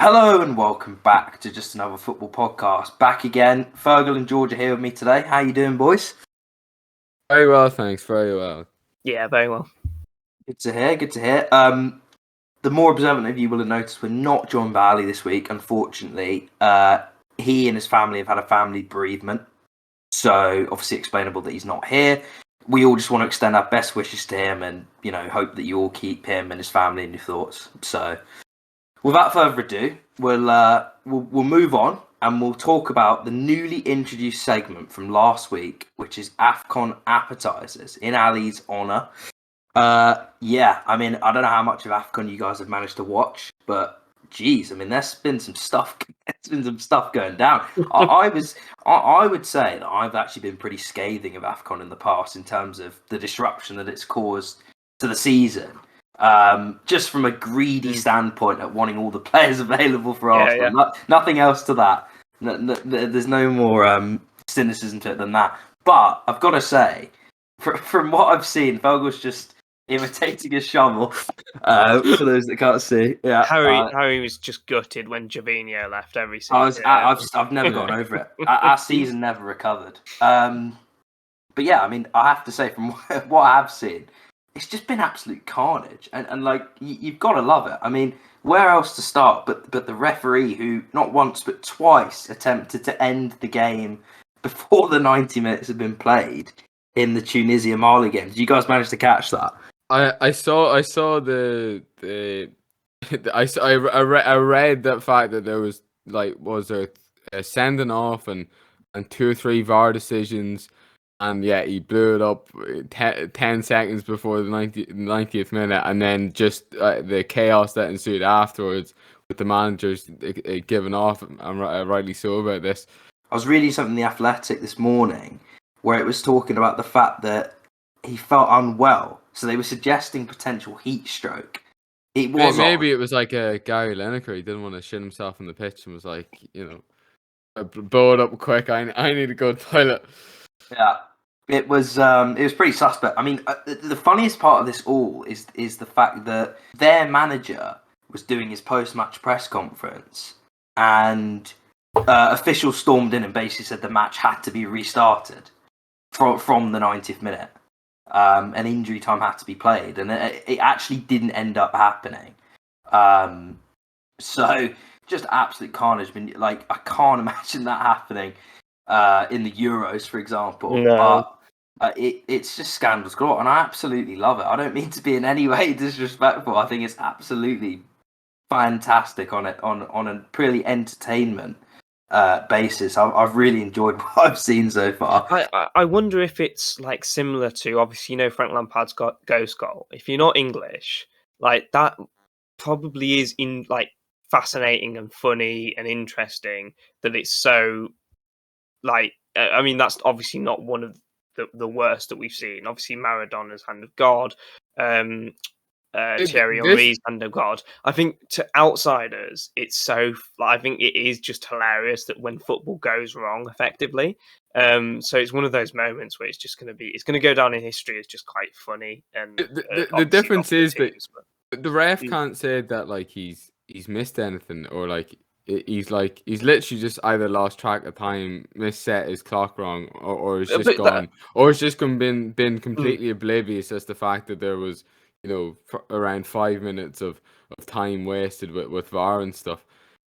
Hello and welcome back to just another football podcast. Back again. Fergal and George are here with me today. How you doing, boys? Very well, thanks. Very well. Yeah, very well. Good to hear. Good to hear. The more observant of you will have noticed we're not joined by Ali this week. Unfortunately, he and his family have had a family bereavement, so obviously explainable that he's not here. We all just want to extend our best wishes to him, and hope that you all keep him and his family in your thoughts. So, without further ado, we'll move on and we'll talk about the newly introduced segment from last week, which is AFCON appetizers in Ali's honour. I mean, I don't know how much of AFCON you guys have managed to watch, but geez, I mean, there's been some stuff going down. I would say that I've actually been pretty scathing of AFCON in the past in terms of the disruption that it's caused to the season. Just from a greedy standpoint at wanting all the players available for Arsenal. Yeah. Nothing else to that. There's no more cynicism to it than that. But I've got to say, from what I've seen, Fergal's just imitating a shovel. For those that can't see, yeah. Harry was just gutted when Jovino left every season. I've never gotten over it. Our season never recovered. But yeah, I mean, I have to say, from what I have seen, it's just been absolute carnage, and like you've got to love it. I mean, where else to start? But the referee, who not once but twice attempted to end the game before the 90 minutes had been played in the Tunisia-Mali game. Did you guys manage to catch that? I read that fact that there was there a sending off and 2 or 3 VAR decisions. And yeah, he blew it up 10 seconds before the 90th minute, and then just the chaos that ensued afterwards with the managers giving off, and rightly so about this. I was reading something in The Athletic this morning where it was talking about the fact that he felt unwell, so they were suggesting potential heat stroke. Maybe it was like a Gary Lineker. He didn't want to shit himself on the pitch and was like, blow it up quick. I need to go to the toilet. Yeah, it was pretty suspect. I mean, the funniest part of this all is the fact that their manager was doing his post-match press conference, and officials stormed in and basically said the match had to be restarted from the 90th minute. And injury time had to be played, and it actually didn't end up happening. So just absolute carnage. I mean, like, I can't imagine that happening in the Euros, for example. No. But it's just scandalous galore, and I absolutely love it. I don't mean to be in any way disrespectful. I think it's absolutely fantastic on a purely entertainment basis. I've really enjoyed what I've seen so far. I wonder if it's like similar to, obviously, Frank Lampard's ghost goal. If you're not English, like, that probably is fascinating and funny and interesting that it's so, like, I mean, that's obviously not one of the worst that we've seen. Obviously, Maradona's hand of God, Thierry Henry's hand of God. I think to outsiders, it's so. I think it is just hilarious that when football goes wrong, effectively. So it's one of those moments where it's just going to go down in history as just quite funny. And the difference is that the ref can't say that like he's missed anything, or like he's literally just either lost track of time, misset his clock wrong, or it's just gone, or it's just been completely oblivious as the fact that there was around 5 minutes of time wasted with VAR and stuff.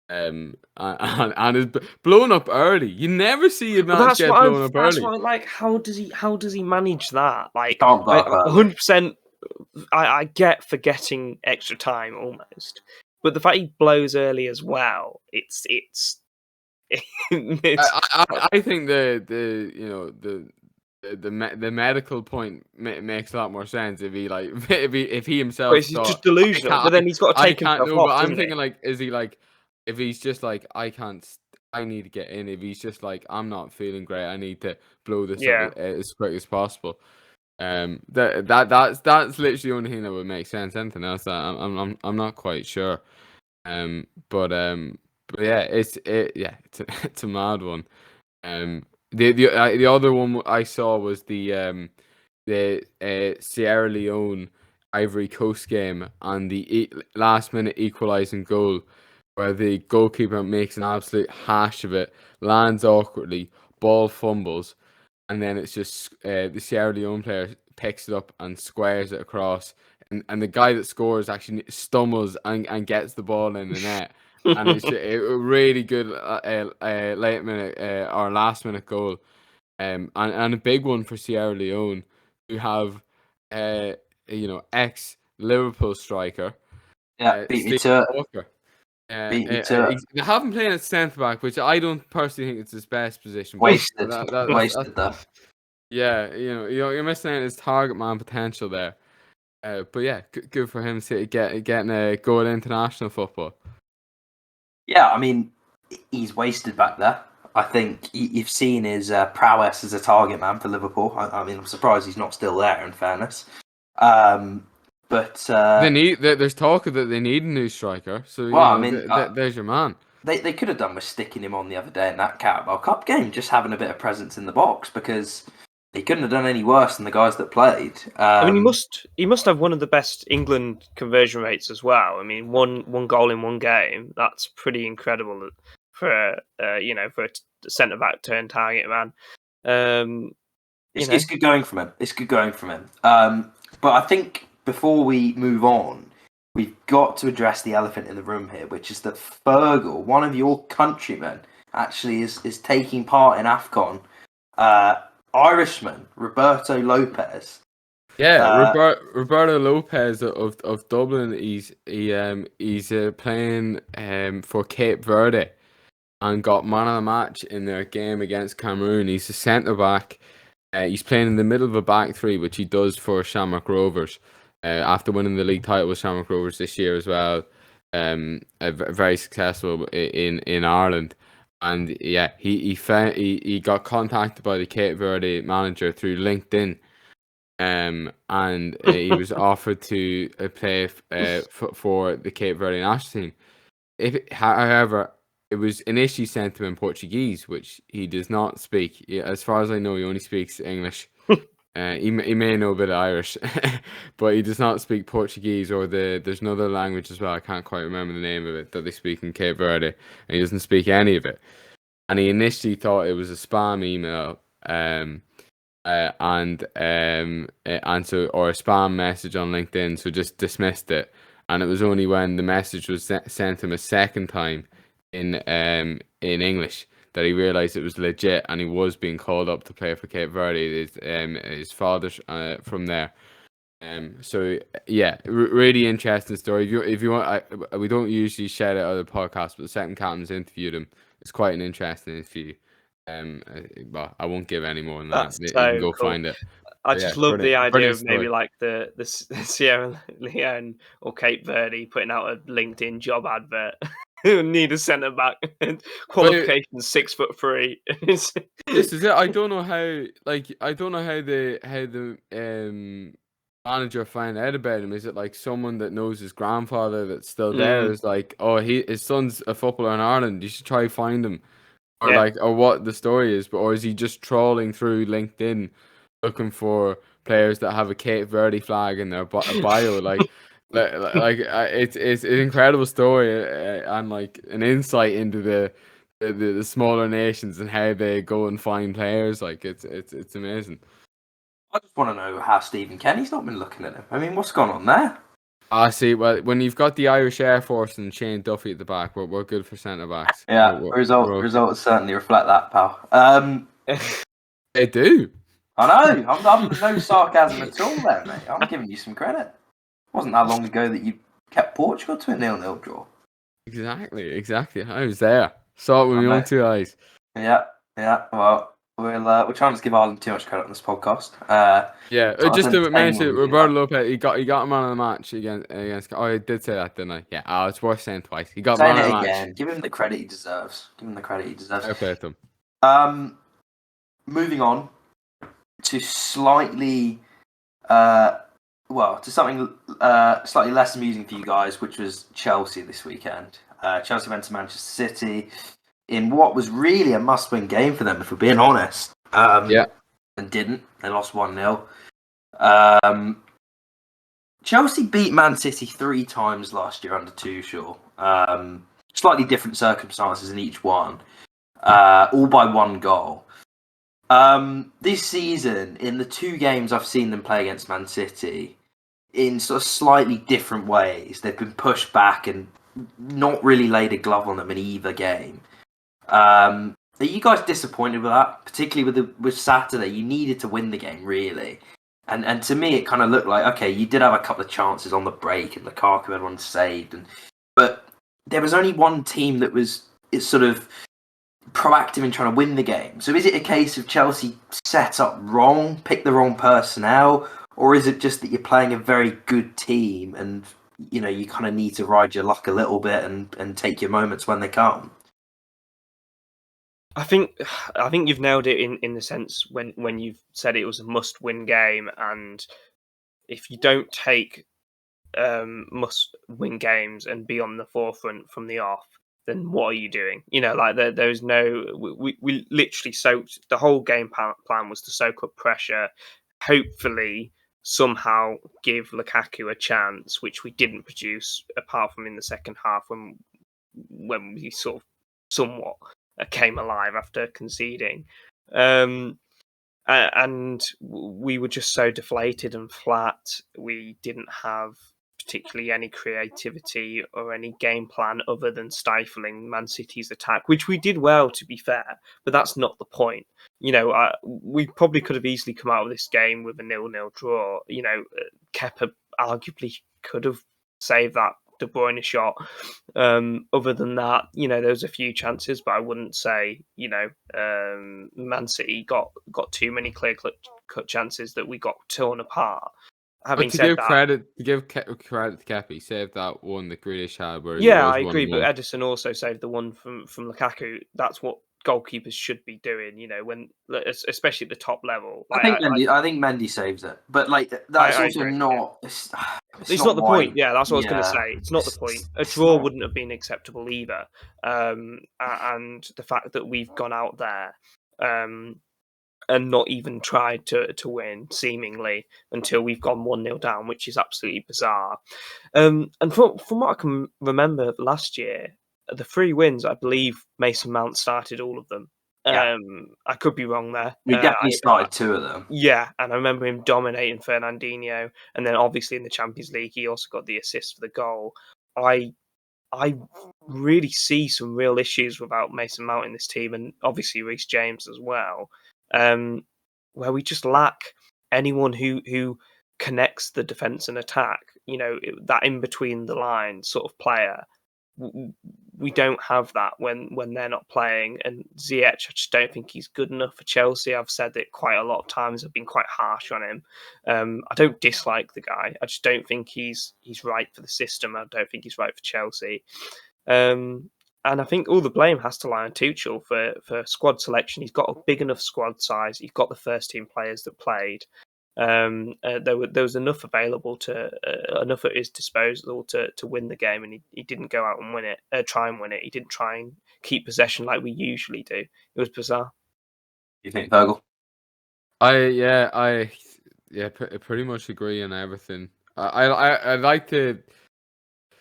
And it's blown up early. You never see a match get blown up early. That's why, like, how does he manage that? Like, 100%. I get forgetting extra time almost, but the fact he blows early as well, it's I think the medical point makes a lot more sense if he himself. He's just delusional, but then he's got to take himself off. But I'm thinking, like, is he like, if he's just like, I need to get in. If he's just like, I'm not feeling great, I need to blow this up as quick as possible. That's literally the only thing that would make sense. Anything else, I'm not quite sure. But yeah, it's a mad one. The other one I saw was the Sierra Leone Ivory Coast game and the last minute equalising goal where the goalkeeper makes an absolute hash of it, lands awkwardly, ball fumbles, and then it's just the Sierra Leone player picks it up and squares it across, and the guy that scores actually stumbles and gets the ball in the net, and it's a really good late minute or last minute goal, and a big one for Sierra Leone, who have ex Liverpool striker beat me Steve to it. Caulker. Beat me to it. They haven't played at centre back, which I don't personally think it's his best position. Wasted, That's though. yeah, you're missing out his target man potential there. But yeah, good for him getting a goal in international football. Yeah, I mean, he's wasted back there. I think you've seen his prowess as a target man for Liverpool. I mean, I'm surprised he's not still there, in fairness. But there's talk that they need a new striker. So there's your man. They could have done with sticking him on the other day in that Carabao Cup game, just having a bit of presence in the box, because he couldn't have done any worse than the guys that played. I mean, he must have one of the best England conversion rates as well. I mean, one goal in one game. That's pretty incredible for for a centre back turned target man. It's good going from him. It's good going from him. But I think before we move on, we've got to address the elephant in the room here, which is that Fergal, one of your countrymen, actually is taking part in AFCON. Irishman, Roberto Lopes. Yeah, Roberto Lopes of Dublin. He's playing for Cape Verde and got man of the match in their game against Cameroon. He's a centre back. He's playing in the middle of a back three, which he does for Shamrock Rovers. After winning the league title with Shamrock Rovers this year as well, very successful in Ireland. And yeah, he got contacted by the Cape Verde manager through LinkedIn, and he was offered to play for the Cape Verde national team. However, it was initially sent to him in Portuguese, which he does not speak. As far as I know, he only speaks English. He may know a bit of Irish, but he does not speak Portuguese, or there's another language as well. I can't quite remember the name of it that they speak in Cape Verde, and he doesn't speak any of it. And he initially thought it was a spam email, or a spam message on LinkedIn, so just dismissed it. And it was only when the message was sent him a second time in English that he realized it was legit, and he was being called up to play for Cape Verde. His father's from there. So yeah, really interesting story. If you want, we don't usually share it other podcasts, but the second captain's interviewed him. It's quite an interesting interview. But I won't give any more than that. You can go find it. I just love the idea of maybe like the Sierra Leone or Cape Verde putting out a LinkedIn job advert. Need a centre back. Qualifications 6'3". This is it. I don't know how. I don't know how the manager found out about him. Is it like someone that knows his grandfather that's still there? Is like, oh, his son's a footballer in Ireland. You should try find him, or or what the story is. Or is he just trawling through LinkedIn looking for players that have a Cape Verde flag in their bio? It's an incredible story, and like an insight into the smaller nations and how they go and find players. Like it's amazing. I just want to know how Stephen Kenny's not been looking at him. I mean, what's gone on there? I see. Well, when you've got the Irish Air Force and Shane Duffy at the back, we're good for centre backs. Yeah, results certainly reflect that, pal. They do. I know. I'm no sarcasm at all there, mate. I'm giving you some credit. It wasn't that long ago that you kept Portugal to a 0-0 draw. Exactly. I was there. Saw it with my own two eyes. Yeah. Well, we're trying to give Ireland too much credit on this podcast. Just to mention, Roberto Lopes, he got a man of the match against. Oh, I did say that, didn't I? Yeah. It's worth saying twice. He got man of the match. Again. Give him the credit he deserves. I played him. Moving on to slightly, to something slightly less amusing for you guys, which was Chelsea this weekend. Chelsea went to Manchester City in what was really a must-win game for them, if we're being honest. And didn't. They lost 1-0. Chelsea beat Man City 3 times last year under Tuchel. slightly different circumstances in each one, all by one goal. This season, in the 2 games I've seen them play against Man City, in sort of slightly different ways, they've been pushed back and not really laid a glove on them in either game. Are you guys disappointed with that? Particularly with Saturday, you needed to win the game, really. And to me, it kind of looked like, okay, you did have a couple of chances on the break, and Lukaku had one saved, but there was only one team that was sort of proactive in trying to win the game. So is it a case of Chelsea set up wrong, picked the wrong personnel, or is it just that you're playing a very good team and you kind of need to ride your luck a little bit and take your moments when they come? I think you've nailed it in the sense when you've said it was a must-win game, and if you don't take must-win games and be on the forefront from the off, then what are you doing? There's no. We literally soaked the whole game plan was to soak up pressure, hopefully somehow give Lukaku a chance, which we didn't produce apart from in the second half when we sort of somewhat came alive after conceding. And we were just so deflated and flat. We didn't have particularly any creativity or any game plan other than stifling Man City's attack, which we did well, to be fair, but that's not the point. We probably could have easily come out of this game with a 0-0 draw. Kepa arguably could have saved that De Bruyne shot. Other than that, there was a few chances, but I wouldn't say, Man City got too many clear-cut chances that we got torn apart. Having said that, to give credit to Kepa, he saved that one that Grealish had. I agree, but Edison also saved the one from Lukaku. That's what goalkeepers should be doing, especially at the top level. I think Mendy saves it, but that's also not. It's not the point. Yeah, that's what I was going to say. It's not the point. A draw wouldn't have been acceptable either. And the fact that we've gone out there and not even tried to win, seemingly, until we've gone 1-0 down, which is absolutely bizarre. And from what I can remember last year, the 3 wins, I believe Mason Mount started all of them. Yeah. I could be wrong there. We definitely started 2 of them. Yeah, and I remember him dominating Fernandinho, and then obviously in the Champions League, he also got the assist for the goal. I really see some real issues without Mason Mount in this team, and obviously Reece James as well, where we just lack anyone who connects the defence and attack. That in between the lines sort of player. We don't have that when they're not playing, and Ziyech, I just don't think he's good enough for Chelsea. I've said it quite a lot of times. I've been quite harsh on him. I don't dislike the guy. I just don't think he's right for the system. I don't think he's right for Chelsea. And I think all the blame has to lie on Tuchel for squad selection. He's got a big enough squad size. He's got the first team players that played. There was enough available enough at his disposal to win the game, and he didn't go out and win it. Try and win it. He didn't try and keep possession like we usually do. It was bizarre. You think, Fergal? I pretty much agree on everything. I like to,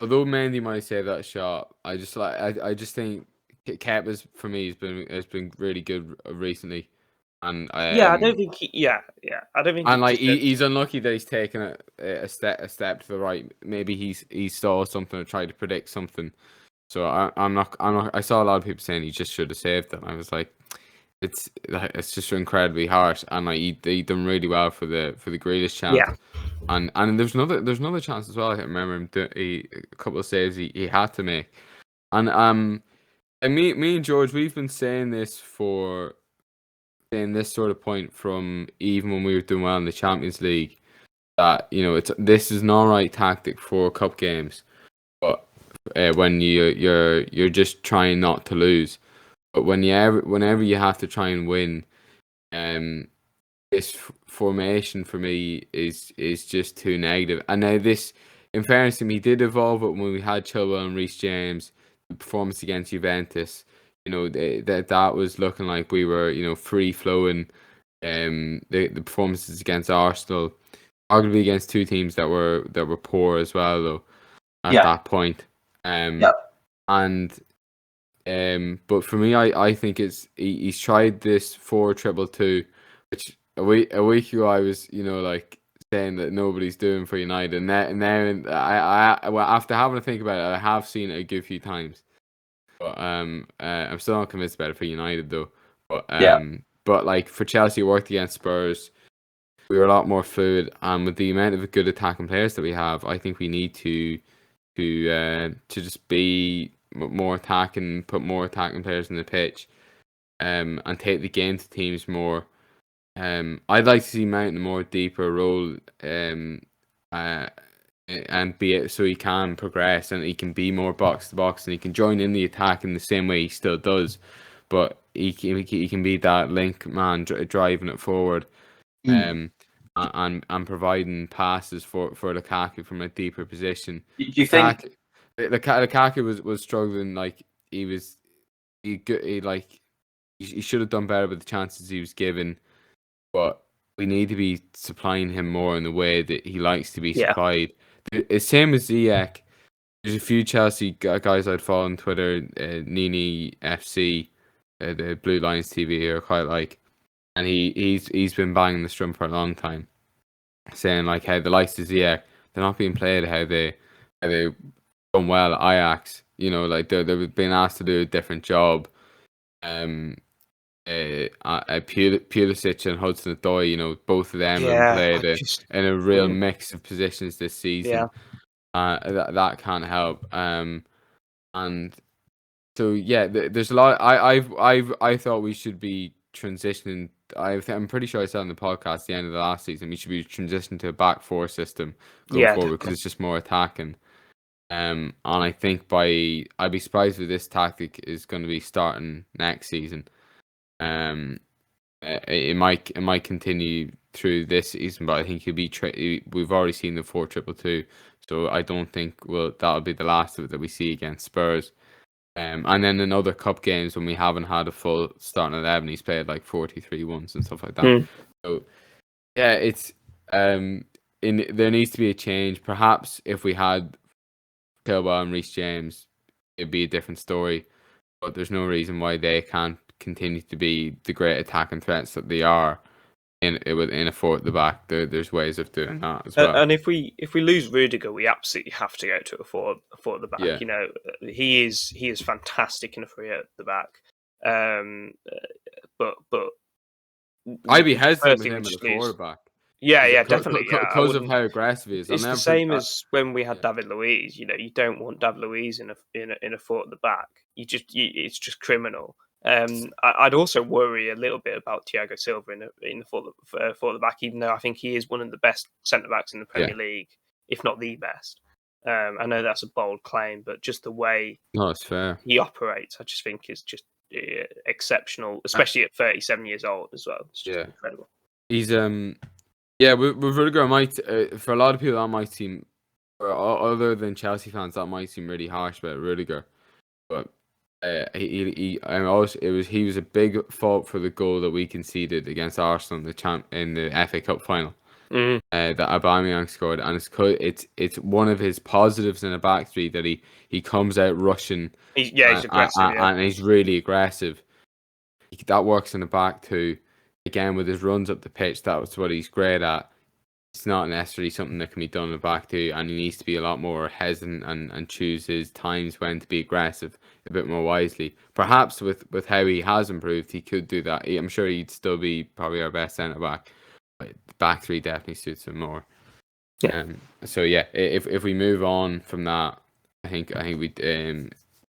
although Mendy might save that shot, I just think Kepa's for me has been really good recently. And I don't think I don't think. And he's unlucky that he's taken a step to the right. Maybe he saw something or tried to predict something. So I'm not. I saw a lot of people saying he just should have saved it. I was like, it's just incredibly harsh. And he done really well for the Grealish chance. Yeah. And there's another chance as well. I remember him a couple of saves he had to make. And me and George, we've been saying this sort of point from even when we were doing well in the Champions League, that this is an alright tactic for cup games, but when you're just trying not to lose, but whenever you have to try and win, this formation for me is just too negative. And now this, in fairness to him, he did evolve it when we had Chilwell and Reece James. The performance against Juventus, that was looking like we were, free flowing. The performances against Arsenal, arguably against 2 teams that were poor as well, though, at that point. And But for me, I think he's tried this 4-2-2, which a week ago I was like saying that nobody's doing for United, and now well, after having to think about it, I have seen it a good few times. But I'm still not convinced about it for United though. But like for Chelsea, it worked against Spurs. We were a lot more fluid, and with the amount of good attacking players that we have, I think we need to just be more attacking, put more attacking players in the pitch, and take the game to teams more. I'd like to see Mount in a more deeper role, and be it so he can progress and he can be more box to box and he can join in the attack in the same way he still does, but he can be that link man driving it forward, and providing passes for Lukaku from a deeper position. Do you think Lukaku was struggling? Like he should have done better with the chances he was given, but we need to be supplying him more in the way that he likes to be supplied. It's same as Ziyech. There's a few Chelsea guys I'd follow on Twitter, Nini FC, the Blue Lions TV, are quite like, and he's been banging the drum for a long time, saying like how the likes of Ziyech, they're not being played how they done well at Ajax. Like they've been asked to do a different job. Pulisic and Hudson-Odoi, both of them have played in a real mix of positions this season. That can't help. And so there's a lot. I thought we should be transitioning. I'm pretty sure I said on the podcast at the end of the last season we should be transitioning to a back four system going forward because it's just more attacking. And I think I'd be surprised if this tactic is going to be starting next season. It might continue through this season, but I think he'll be. We've already seen the 4-2-2, so I don't think that'll be the last of it that we see against Spurs. And then in other cup games when we haven't had a full starting 11, he's played like 4-3-1 and stuff like that. So it's there needs to be a change. Perhaps if we had Chilwell and Reece James, it'd be a different story. But there's no reason why they can't continue to be the great attacking threats that they are in a four at the back. There's ways of doing that as well. And if we lose Rudiger, we absolutely have to go to a four at the back. Yeah. He is fantastic in a three at the back. But I'd be hesitant with him at a four at the back. Yeah, definitely. Because of how aggressive he is. It's the same as when we had David Luiz. You don't want David Luiz in a four at the back. It's just criminal. I'd also worry a little bit about Thiago Silva in the four at the back, even though I think he is one of the best centre backs in the Premier League, if not the best. I know that's a bold claim, but just the way it's fair. he operates, I just think is just exceptional, especially at 37 years old as well. It's just incredible. He's with Rudiger, for a lot of people that might seem, other than Chelsea fans, that might seem really harsh about Rudiger, but he was a big fault for the goal that we conceded against Arsenal in the FA Cup final. That Aubameyang scored, and it's one of his positives in a back three that he comes out rushing. He's aggressive, and he's really aggressive. That works in the back too. Again, with his runs up the pitch, that's what he's great at. It's not necessarily something that can be done in the back too, and he needs to be a lot more hesitant and choose his times when to be aggressive a bit more wisely. Perhaps with how he has improved, he could do that. I'm sure he'd still be probably our best centre back, but the back three definitely suits him more. If we move on from that, I think we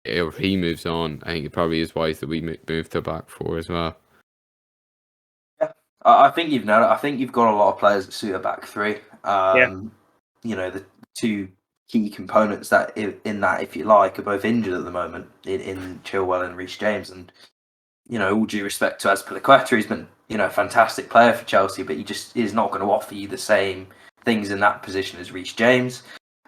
if he moves on, I think it probably is wise that we move to back four as well. I think you've known it. I think you've got a lot of players that suit a back three. The two key components that in that, if you like, are both injured at the moment in Chilwell and Reece James. And all due respect to Azpilicueta, he's been a fantastic player for Chelsea, but he just is not going to offer you the same things in that position as Reece James.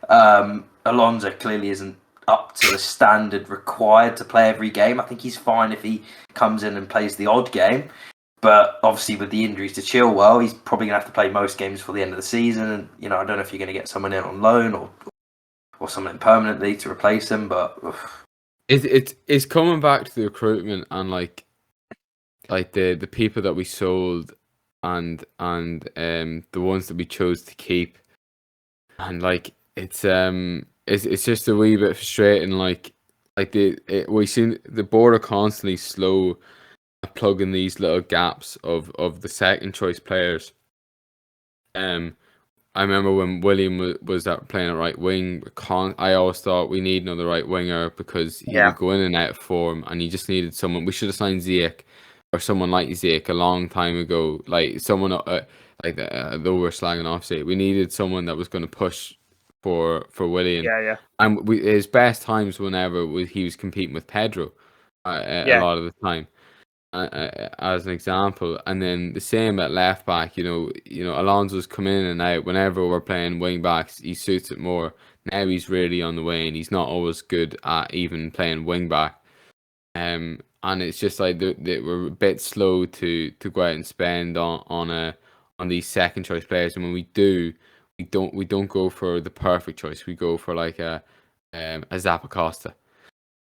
Alonso clearly isn't up to the standard required to play every game. I think he's fine if he comes in and plays the odd game. But obviously, with the injuries to Chilwell, he's probably going to have to play most games for the end of the season. And I don't know if you're going to get someone in on loan or someone in permanently to replace him. But It's coming back to the recruitment and like the people that we sold and the ones that we chose to keep, and like it's just a wee bit frustrating. We seen the board are constantly slow at plugging these little gaps of the second choice players. I remember when William was playing at right wing. I always thought we need another right winger because he would go in and out of form, and he just needed someone. We should have signed Ziyech or someone like Ziyech a long time ago. Like someone though we're slagging off Ziyech, we needed someone that was going to push for William. Yeah. And his best times whenever he was competing with Pedro, a lot of the time. As an example, and then the same at left back. Alonso's come in and out. Whenever we're playing wing backs, he suits it more. Now he's really on the way, and he's not always good at even playing wing back. And it's just like we're a bit slow to go out and spend on these second choice players, and when we do, we don't go for the perfect choice. We go for like a Zappacosta.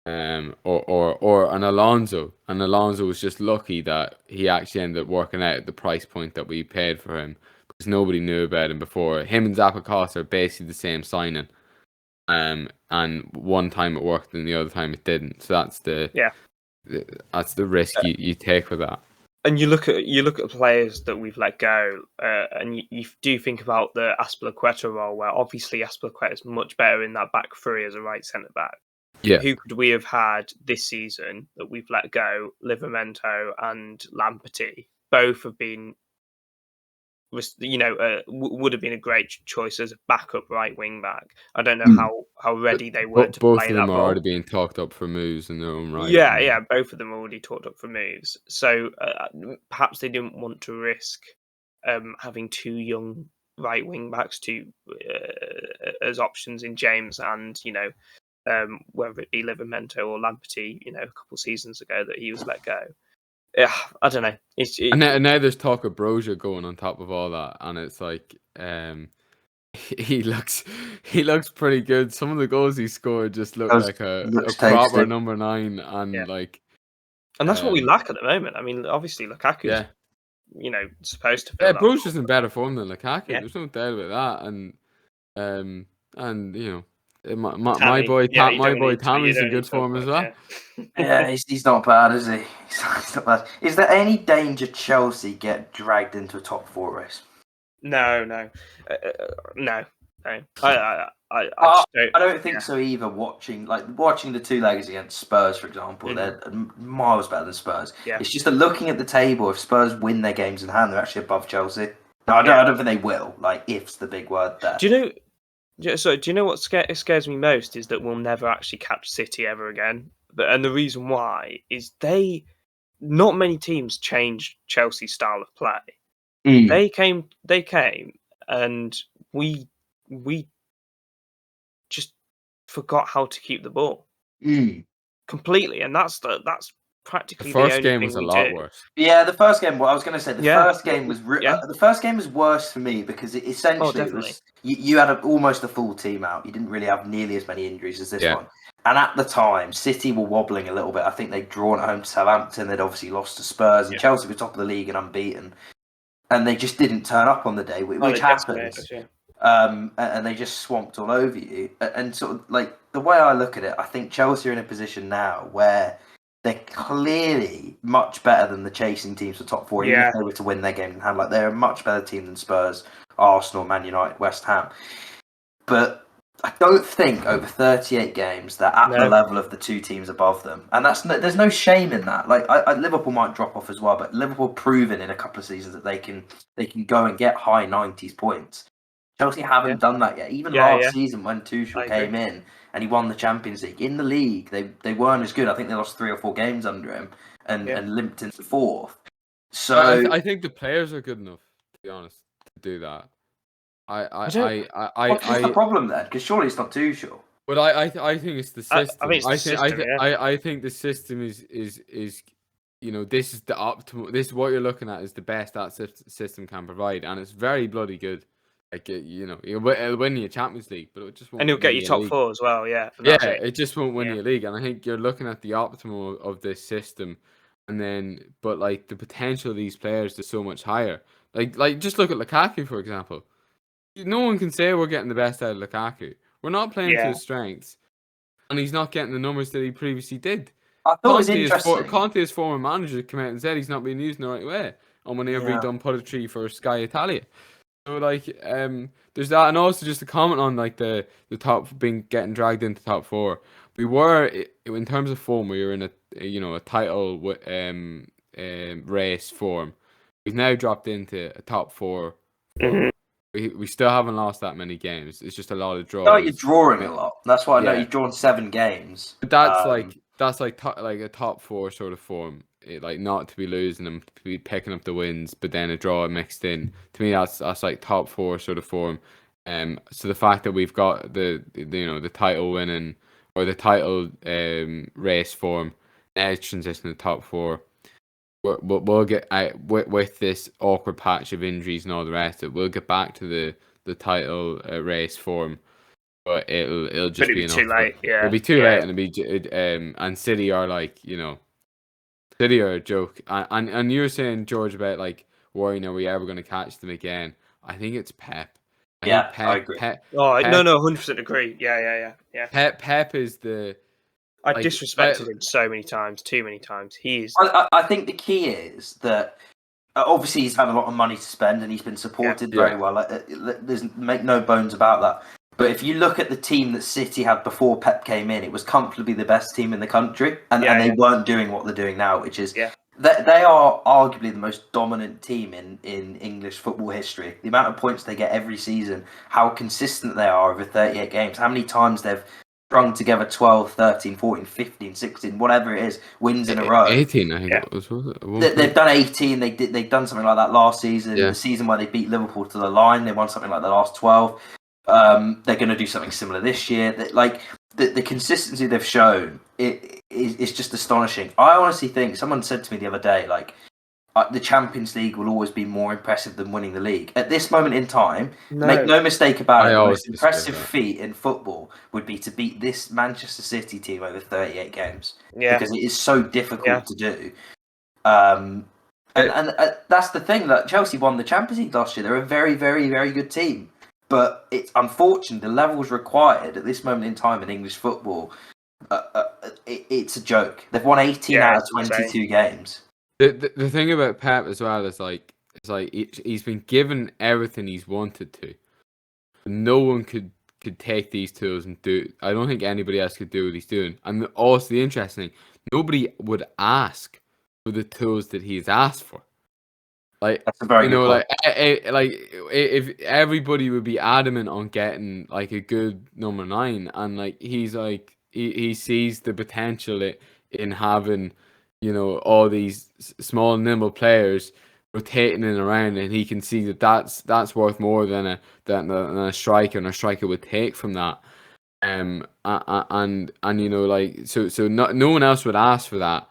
Or an Alonso. And Alonso was just lucky that he actually ended up working out at the price point that we paid for him, because nobody knew about him before. Him and Zappacosta are basically the same signing. And one time it worked and the other time it didn't. So that's the risk you take with that. And you look at players that we've let go, and you do think about the Azpilicueta role, where obviously Azpilicueta is much better in that back three as a right centre back. Yeah. Who could we have had this season that we've let go? Livramento and Lamperty. Both have been, would have been a great choice as a backup right wing back. I don't know how ready they were to both play of that them are role. already being talked up for moves in their own right. Yeah, both of them are already talked up for moves. So perhaps they didn't want to risk having two young right wing backs as options in James and whether it be Livramento or Lamperty, a couple of seasons ago that he was let go. Yeah, I don't know. And now there's talk of Brozier going on top of all that, and it's like he looks pretty good. Some of the goals he scored just look like a proper number 9, and and that's what we lack at the moment. I mean, obviously Lukaku's supposed to. Yeah, Brozier's in better form than Lukaku. Yeah. There's no doubt about that, and my boy Tammy's in good form as well. Yeah, he's not bad, is he? He's not bad. Is there any danger Chelsea get dragged into a top 4 race? No. I don't think so either. Watching the two legs against Spurs, for example, they're miles better than Spurs. Yeah. It's just that looking at the table, if Spurs win their games in hand, they're actually above Chelsea. No, I don't think they will. Like, if's the big word there. Do you know what scares me most is that we'll never actually catch City ever again. And the reason why is not many teams changed Chelsea's style of play. They came, and we just forgot how to keep the ball completely, and that's practically the first only game thing was a we lot did. worse. Yeah, the first game. Well, I was going to say first game was the first game was worse for me because it essentially it was you had almost a full team out. You didn't really have nearly as many injuries as this one. And at the time, City were wobbling a little bit. I think they'd drawn at home to Southampton. They'd obviously lost to Spurs, and Chelsea were top of the league and unbeaten. And they just didn't turn up on the day, which happens. And they just swamped all over you. And sort of like the way I look at it, I think Chelsea are in a position now where they're clearly much better than the chasing teams for top 4, even if they were to win their game in hand. Like, they're a much better team than Spurs, Arsenal, Man United, West Ham. But I don't think over 38 games they're at the level of the two teams above them, and there's no shame in that. Like, Liverpool might drop off as well, but Liverpool proven in a couple of seasons that they can go and get high 90s points. Chelsea haven't done that yet. Even last season when Tuchel came in and he won the Champions League, in the league they weren't as good. I think they lost 3 or 4 games under him and limped into 4th. So I think the players are good enough, to be honest, to do that. What's the problem then? Because surely it's not Tuchel. But I think it's the system. I think the system is this is the optimal. This is what you're looking at is the best that system can provide, and it's very bloody good. Like it'll win you a Champions League, but it just won't. And he'll get you top league. 4 as well. Yeah. Yeah, it just won't win you a league. And I think you're looking at the optimum of this system, but like the potential of these players is so much higher. Like just look at Lukaku, for example. No one can say we're getting the best out of Lukaku. We're not playing to his strengths, and he's not getting the numbers that he previously did. I thought it was interesting. Conte's former manager came out and said he's not being used in the right way, and whenever he done punditry for Sky Italia. So like, there's that, and also just a comment on like the top getting dragged into top 4. We were in terms of form, we were in a title race form. We've now dropped into a top 4. Mm-hmm. We still haven't lost that many games. It's just a lot of draws. No, you're drawing a lot. That's why I know you've drawn 7 games. But that's like a top 4 sort of form. Like not to be losing them, to be picking up the wins, but then a draw mixed in. To me, that's like top 4 sort of form. So the fact that we've got the title winning or the title race form, edge transition to top 4. We'll get with this awkward patch of injuries and all the rest of it. We'll get back to the title race form, but it'll just be too late. Yeah, it'll be too late, and and City are like City are a joke. And you were saying, George, about like worrying, are we ever going to catch them again? I think it's Pep. I agree. Pep, 100% agree. Yeah. Pep is the. I disrespected him so many times, too many times. I think the key is that obviously he's had a lot of money to spend and he's been supported very well. There's make no bones about that. But if you look at the team that City had before Pep came in, it was comfortably the best team in the country, and they weren't doing what they're doing now, which is they are arguably the most dominant team in English football history. The amount of points they get every season, how consistent they are over 38 games, how many times they've strung together 12, 13, 14, 15, 16, whatever it is, wins in a row. 18, I think it was it? They've done 18. They've done something like that last season. The season where they beat Liverpool to the line, they won something like the last 12. They're going to do something similar this year. Like the consistency they've shown, it's just astonishing. I honestly think someone said to me the other day, like the Champions League will always be more impressive than winning the league. At this moment in time, make no mistake about it, the most impressive feat in football would be to beat this Manchester City team over 38 games. Yeah. Because it is so difficult to do. And that's the thing, that Chelsea won the Champions League last year. They're a very, very, very good team. But it's unfortunate, the levels required at this moment in time in English football, it's a joke. They've won 18 out of 22 games. The thing about Pep as well is like he's been given everything he's wanted to. No one could take these tools and do. I don't think anybody else could do what he's doing. And also the interesting thing, nobody would ask for the tools that he's asked for. Like, that's a very good point. like if everybody would be adamant on getting like a good number 9, and like he sees the potential in having, all these small nimble players rotating in around, and he can see that's worth more than a striker, and a striker would take from that. And so no one else would ask for that.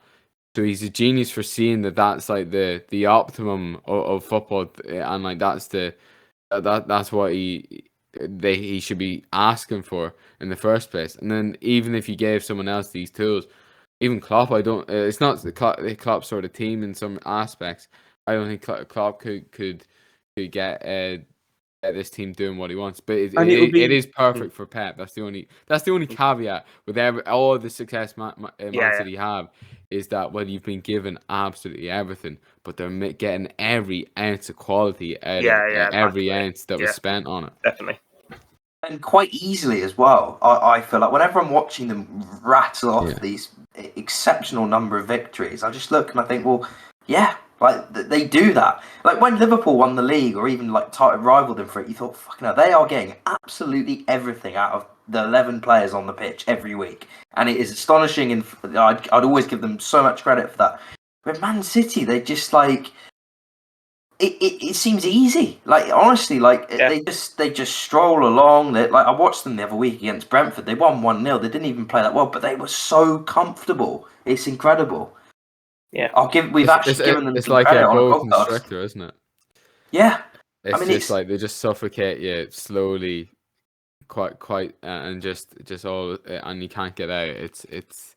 So he's a genius for seeing that's like the optimum of football, and like that's what he should be asking for in the first place. And then even if you gave someone else these tools, even Klopp, it's not the Klopp sort of team in some aspects. I don't think Klopp could get this team doing what he wants, but it is perfect for Pep. That's the only caveat with all the success Man City have, is that you've been given absolutely everything, but they're getting every ounce of quality out of every ounce that was spent on it. Definitely. And quite easily as well. I feel like whenever I'm watching them rattle off these exceptional number of victories, I just look and I think, well, like they do that. Like when Liverpool won the league, or even like rivaled them for it, you thought, fucking hell, they are getting absolutely everything out of the 11 players on the pitch every week, and it is astonishing. And I'd always give them so much credit for that. But Man City, they just like it seems easy. Like honestly, like they just stroll along. Like I watched them the other week against Brentford. They won 1-0. They didn't even play that well, but they were so comfortable. It's incredible. Yeah, We've actually given them it's some like credit a on a boa podcast, constrictor, isn't it? Yeah, It's just like they just suffocate you slowly, quite, and just all, and you can't get out. It's.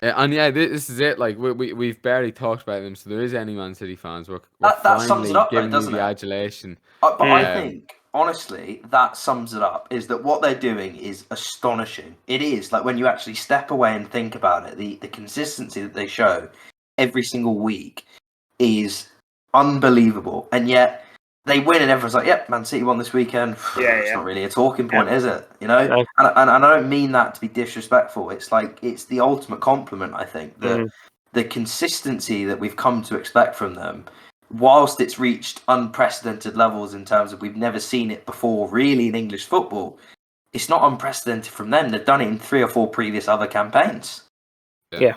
And yeah, this is it. Like we've barely talked about them, so there is any Man City fans. We're that sums it finally up, though, giving you doesn't the it? adulation. But I think, honestly, that sums it up. Is that what they're doing is astonishing. It is, like, when you actually step away and think about it, the consistency that they show every single week is unbelievable. And yet they win, and everyone's like, "Yep, Man City won this weekend." It's not really a talking point, is it? You know, No. and I don't mean that to be disrespectful. It's like it's the ultimate compliment. I think that the consistency that we've come to expect from them, whilst it's reached unprecedented levels in terms of we've never seen it before, really, in English football, it's not unprecedented from them. They've done it in 3 or 4 previous other campaigs. Yeah.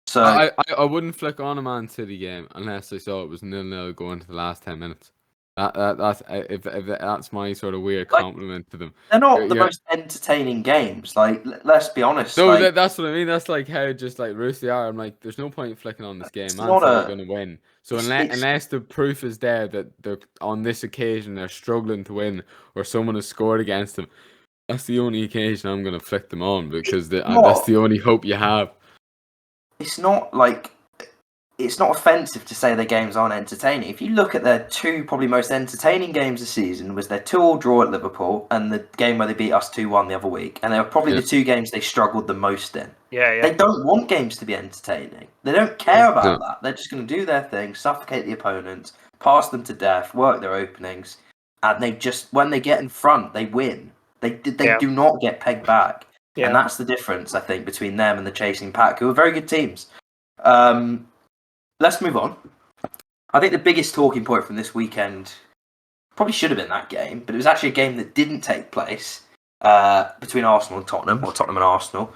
So I wouldn't flick on a Man City game unless I saw it was 0-0 going to the last 10 minutes. That's my sort of weird compliment to them. They're not the most entertaining games. Like, let's be honest. No, like, that's what I mean. That's like how just like ruthless they are. I'm like, there's no point flicking on this game. Man City are going to win. So unless the proof is there that they're on this occasion they're struggling to win, or someone has scored against them, that's the only occasion I'm going to flick them on, because that's the only hope you have. It's not like, it's not offensive to say their games aren't entertaining. If you look at their 2 probably most entertaining games this season, was their 2-2 draw at Liverpool and the game where they beat us 2-1 the other week. And they were probably the 2 games they struggled the most in. Yeah. They don't want games to be entertaining. They don't care about that. They're just going to do their thing, suffocate the opponents, pass them to death, work their openings. And they just, when they get in front, they win. They do not get pegged back. Yeah. And that's the difference, I think, between them and the chasing pack, who are very good teams. Let's move on. I think the biggest talking point from this weekend probably should have been that game, but it was actually a game that didn't take place between Arsenal and Tottenham, or Tottenham and Arsenal.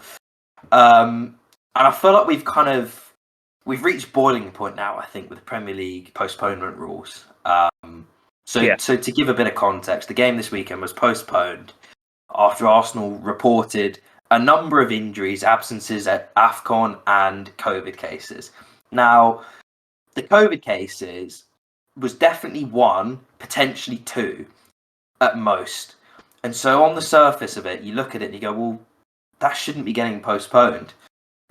And I feel like we've reached boiling point now, I think, with the Premier League postponement rules. So to give a bit of context, the game this weekend was postponed after Arsenal reported a number of injuries, absences at AFCON and COVID cases. Now, the COVID cases was definitely 1, potentially 2 at most. And so on the surface of it, you look at it and you go, well, that shouldn't be getting postponed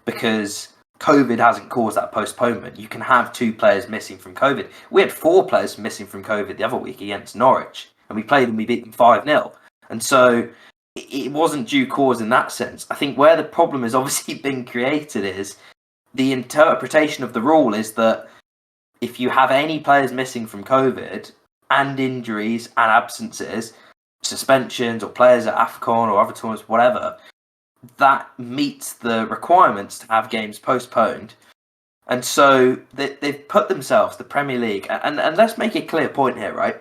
because COVID hasn't caused that postponement. You can have 2 players missing from COVID. We had 4 players missing from COVID the other week against Norwich, and we played and we beat them 5-0. And so it wasn't due cause in that sense. I think where the problem has obviously been created is the interpretation of the rule is that if you have any players missing from COVID and injuries and absences, suspensions, or players at AFCON or other tournaments, whatever, that meets the requirements to have games postponed. And so they've put themselves, the Premier League, and let's make a clear point here, right?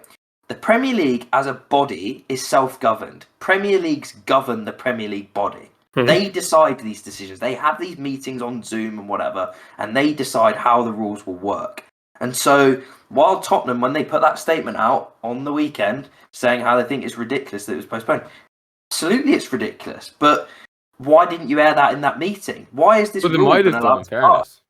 The Premier League as a body is self-governed. Premier Leagues govern the Premier League body. They decide these decisions. They have these meetings on Zoom and whatever, and they decide how the rules will work. And so while Tottenham, when they put that statement out on the weekend saying how they think it's ridiculous that it was postponed, absolutely it's ridiculous. But why didn't you air that in that meeting? Why is this rule been allowed to pass?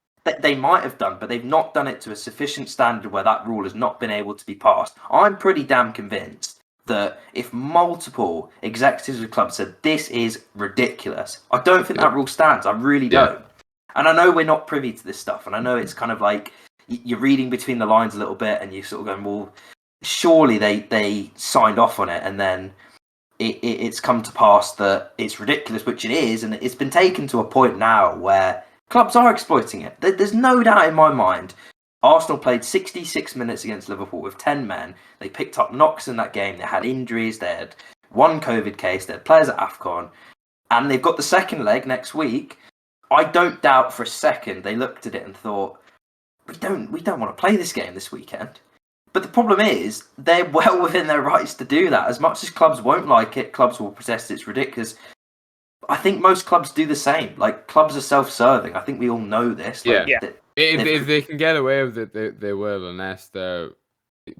They might have done, but they've not done it to a sufficient standard where that rule has not been able to be passed. I'm pretty damn convinced that if multiple executives of clubs said this is ridiculous, I don't think that rule stands. I really don't. And I know we're not privy to this stuff, and I know it's kind of like you're reading between the lines a little bit, and you're sort of going, well, surely they signed off on it, and then it's come to pass that it's ridiculous, which it is, and it's been taken to a point now where clubs are exploiting it. There's no doubt in my mind. Arsenal played 66 minutes against Liverpool with 10 men. They picked up knocks in that game. They had injuries. They had 1 COVID case. They had players at AFCON. And they've got the second leg next week. I don't doubt for a second they looked at it and thought, we don't want to play this game this weekend. But the problem is, they're well within their rights to do that. As much as clubs won't like it, clubs will protest it's ridiculous. I think most clubs do the same. Like, clubs are self-serving. I think we all know this. Like, if they can get away with it, they will, unless they're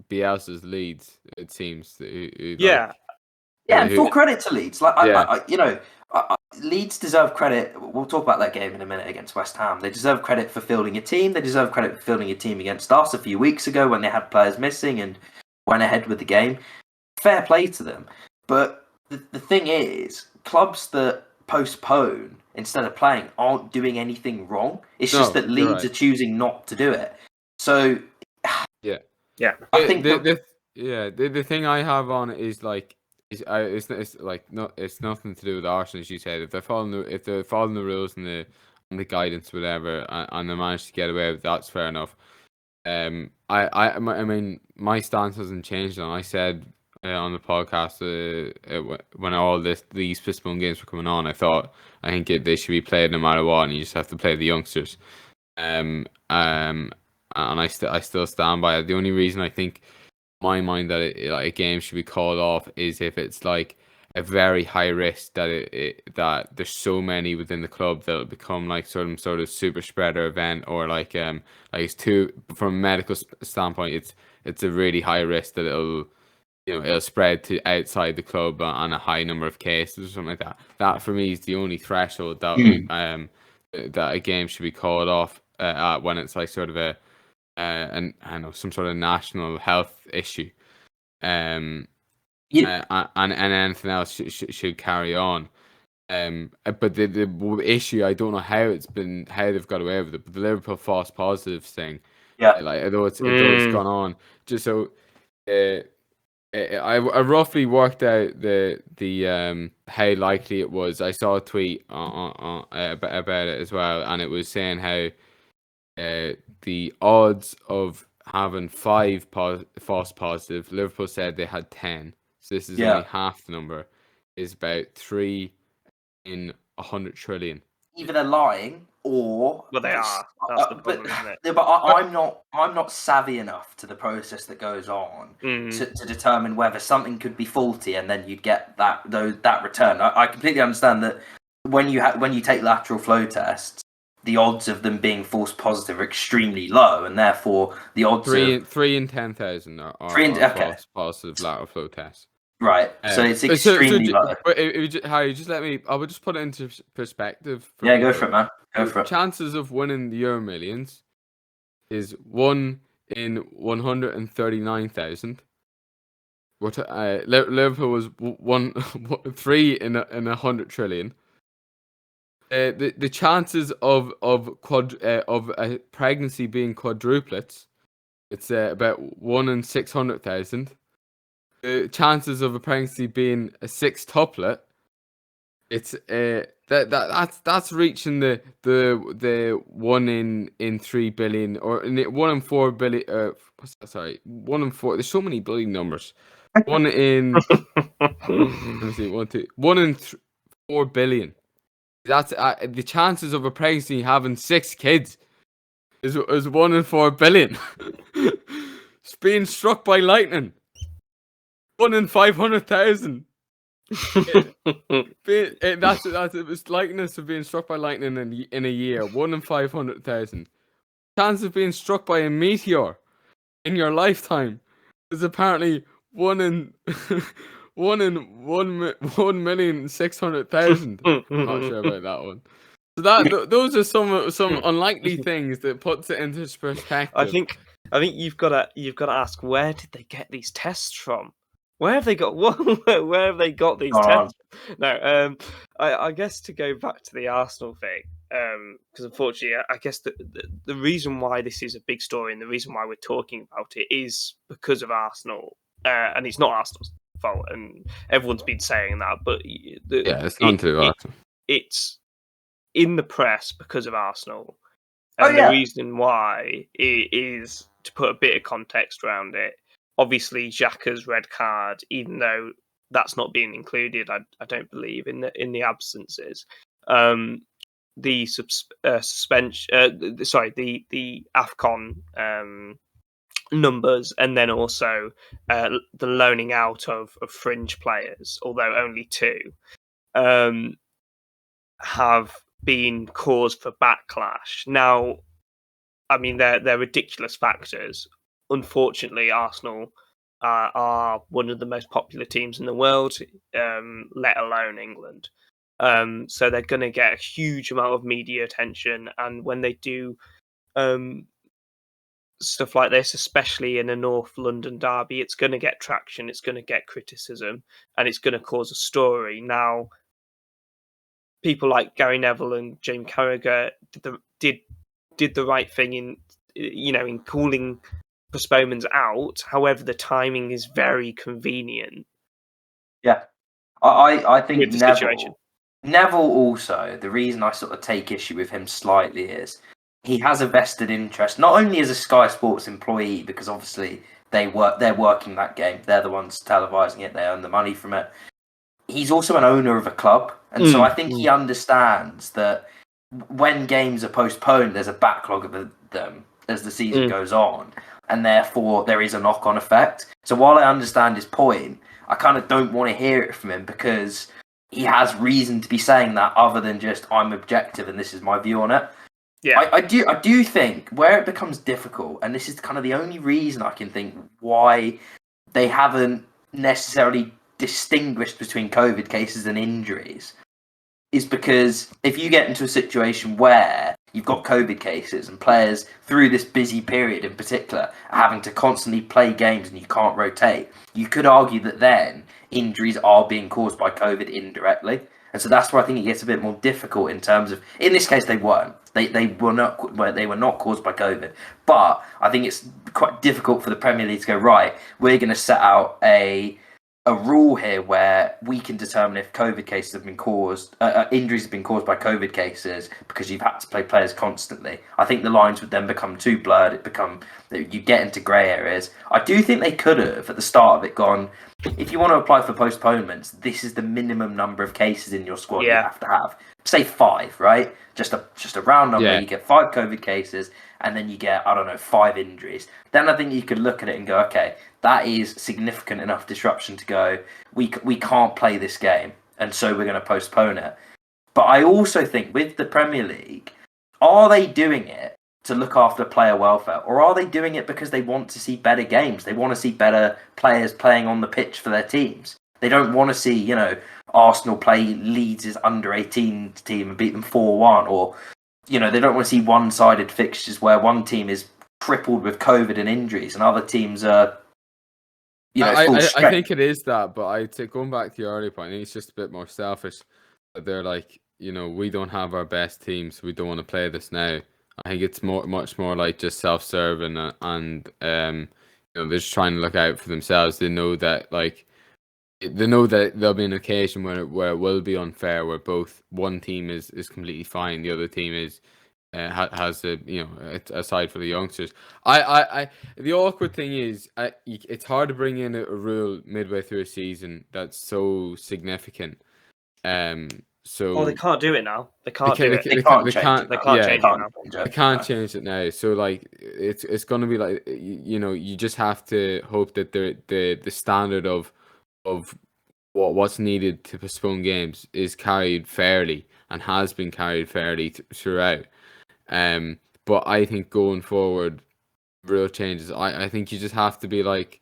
Bielsa's Leeds, it seems. And full credit to Leeds. Leeds deserve credit. We'll talk about that game in a minute against West Ham. They deserve credit for fielding a team. They deserve credit for fielding a team against us a few weeks ago when they had players missing and went ahead with the game. Fair play to them. But the thing is, clubs that postpone instead of playing aren't doing anything wrong. It's just that Leeds are choosing not to do it. So, yeah. I think the thing I have on it is like it's nothing to do with Arsenal, as you said. If they're following the rules and the guidance, whatever, and they manage to get away with it, that's fair enough. I mean, my stance hasn't changed. And I said on the podcast when all these postponed games were coming on, I think they should be played no matter what, and you just have to play the youngsters. And I still stand by it. The only reason I think, in my mind, that a game should be called off is if it's like a very high risk that there's so many within the club that it'll become like some sort of super spreader event, or like it's too, from a medical standpoint, it's a really high risk that it'll spread to outside the club on a high number of cases or something like that. That for me is the only threshold that that a game should be called off when it's like sort of I don't know, some sort of national health issue. And anything else should carry on. But the issue, I don't know how they've got away with it, but the Liverpool false positives thing, like although it's gone on, just so I roughly worked out the how likely it was. I saw a tweet about it as well, and it was saying how the odds of having 5 false positive, Liverpool said they had 10. So this is only half the number. Is about 3 in 100 trillion. Either they're lying or they are. That's the problem, isn't it? Yeah, but I'm not savvy enough to the process that goes on to determine whether something could be faulty, and then you'd get that return. I completely understand that when you take lateral flow tests, the odds of them being false positive are extremely low, and therefore the odds 3 in 10,000 are false positive lateral flow tests. Right, so it's extremely low. Harry, just let me. I would just put it into perspective. Go for it, man. Go for it. Chances of winning the Euro Millions is 1 in 139,000. Liverpool was 3 in 100 trillion. The chances of a pregnancy being quadruplets, it's about 1 in 600,000. The chances of a pregnancy being a sextuplet, it's that's reaching the 1 in 3 billion, or 1 in 4 billion. 1 in 4. There's so many bloody numbers. 1 in let me see, 1 in 4 billion. That's the chances of a pregnancy having 6 kids is 1 in 4 billion. It's being struck by lightning. 1 in 500,000. That's its likeness of being struck by lightning in a year. 1 in 500,000. Chance of being struck by a meteor in your lifetime is apparently 1 in 1,600,000. Not sure about that one. So those are some unlikely things that puts it into perspective. I think you've got to ask, where did they get these tests from? Where have they got these tests? No, I guess to go back to the Arsenal thing, because unfortunately, I guess the reason why this is a big story and the reason why we're talking about it is because of Arsenal, and it's not Arsenal's fault, and everyone's been saying that, but it's not to Arsenal. It's in the press because of Arsenal, and the reason why is to put a bit of context around it. Obviously, Xhaka's red card, even though that's not being included, I don't believe in the absences. The suspension, the AFCON numbers, and then also the loaning out of fringe players, although only 2, have been cause for backlash. Now, I mean, they're ridiculous factors. Unfortunately, Arsenal are one of the most popular teams in the world, let alone England. So they're going to get a huge amount of media attention, and when they do stuff like this, especially in a North London derby, it's going to get traction, it's going to get criticism, and it's going to cause a story. Now, people like Gary Neville and James Carragher did the right thing in calling postponements out. However, the timing is very convenient. Yeah, I think With the situation. Neville also, the reason I sort of take issue with him slightly is he has a vested interest, not only as a Sky Sports employee, because obviously they're working that game, they're the ones televising it, they earn the money from it. He's also an owner of a club, and so I think he understands that when games are postponed, there's a backlog of them as the season goes on, and therefore there is a knock-on effect. So while I understand his point, I kind of don't want to hear it from him because he has reason to be saying that other than just I'm objective and this is my view on it. Yeah, I do think where it becomes difficult, and this is kind of the only reason I can think why they haven't necessarily distinguished between COVID cases and injuries, is because if you get into a situation where you've got COVID cases and players through this busy period in particular are having to constantly play games and you can't rotate, you could argue that then injuries are being caused by COVID indirectly. And so that's where I think it gets a bit more difficult in terms of, in this case, they weren't. They were not caused by COVID. But I think it's quite difficult for the Premier League to go, right, we're going to set out a rule here where we can determine if COVID cases have been caused, injuries have been caused by COVID cases because you've had to play players constantly. I think the lines would then become too blurred. You get into grey areas. I do think they could have at the start of it gone, if you want to apply for postponements, this is the minimum number of cases in your squad you have to have. Say 5, right? Just a round number. Yeah. You get 5 COVID cases, and then you get, 5 injuries. Then I think you could look at it and go, okay, that is significant enough disruption to go, we can't play this game, and so we're going to postpone it. But I also think with the Premier League, are they doing it to look after player welfare, or are they doing it because they want to see better games? They want to see better players playing on the pitch for their teams. They don't want to see, Arsenal play Leeds' under-18 team and beat them 4-1, or, they don't want to see one-sided fixtures where one team is crippled with COVID and injuries and other teams are, full strength. I think it is that, but going back to your earlier point, I think it's just a bit more selfish. They're like, we don't have our best team, so we don't want to play this now. I think it's much more like just self-serving and they're just trying to look out for themselves. They know that there'll be an occasion where it will be unfair, where one team is completely fine, the other team is has aside for the youngsters. The awkward thing is it's hard to bring in a rule midway through a season that's so significant. So they can't do it now. They can't change it now. They can't change it now. So like it's gonna be like you just have to hope that the standard of what's needed to postpone games is carried fairly and has been carried fairly throughout. But I think going forward, real changes. I think you just have to be like,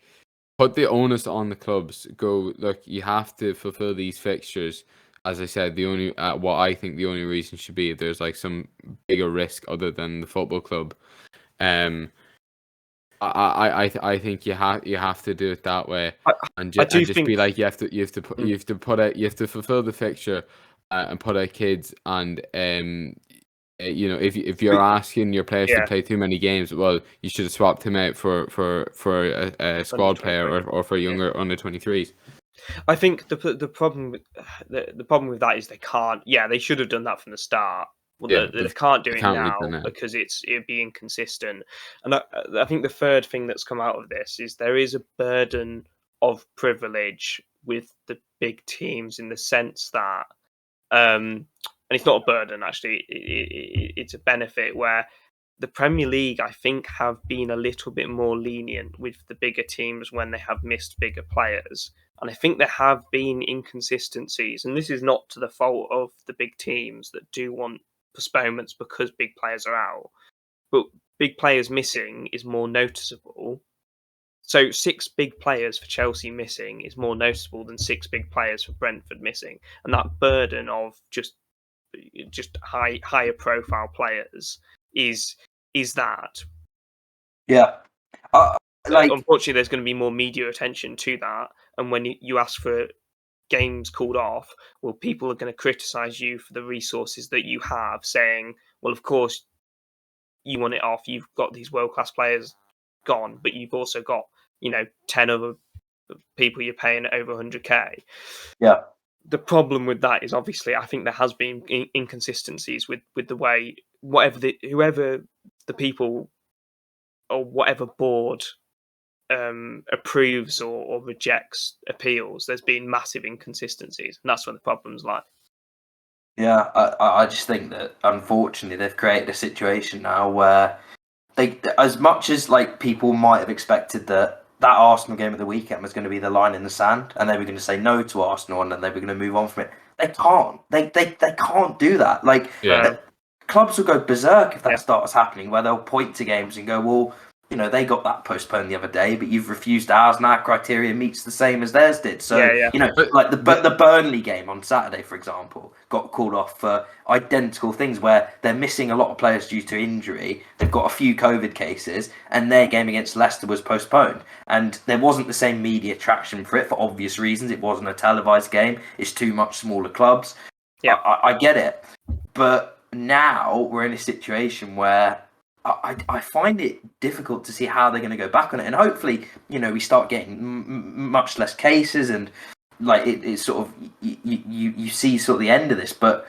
put the onus on the clubs. Go, look, you have to fulfill these fixtures. As I said, the only what I think the only reason should be if there's like some bigger risk other than the football club. I think you have to do it that way, and just be like you have to fulfill the fixture and put out kids, and if you're asking your players to play too many games, well, you should have swapped him out for a squad player or for younger under 23s. I think the problem with that is they can't. Yeah, they should have done that from the start. Well, they can't do it now because it'd be inconsistent. And I think the third thing that's come out of this is there is a burden of privilege with the big teams in the sense that, and it's not a burden actually, it's a benefit where the Premier League, I think, have been a little bit more lenient with the bigger teams when they have missed bigger players. And I think there have been inconsistencies, and this is not to the fault of the big teams that do want postponements because big players are out, but big players missing is more noticeable. So 6 big players for Chelsea missing is more noticeable than 6 big players for Brentford missing, and that burden of just higher profile players is that. Yeah. Like, unfortunately, there's going to be more media attention to that, and when you ask for games called off, well, people are going to criticise you for the resources that you have, saying, well, of course, you want it off. You've got these world-class players gone, but you've also got, 10 other people you're paying over 100k. yeah. The problem with that is obviously I think there has been inconsistencies with the way whoever the people or whatever board approves or rejects appeals. There's been massive inconsistencies, and that's where the problems lie. Yeah, I just think that unfortunately they've created a situation now where they, as much as like people might have expected that Arsenal game of the weekend was going to be the line in the sand, and they were going to say no to Arsenal, and then they were going to move on from it. They can't. They can't do that. Like, clubs will go berserk if that starts happening, where they'll point to games and go, well, they got that postponed the other day, but you've refused ours, and our criteria meets the same as theirs did. So, like the Burnley game on Saturday, for example, got called off for identical things where they're missing a lot of players due to injury. They've got a few COVID cases, and their game against Leicester was postponed. And there wasn't the same media traction for it for obvious reasons. It wasn't a televised game. It's too much smaller clubs. Yeah, I get it. But now we're in a situation where I find it difficult to see how they're going to go back on it, and hopefully, we start getting much less cases, and like it's sort of you see sort of the end of this. But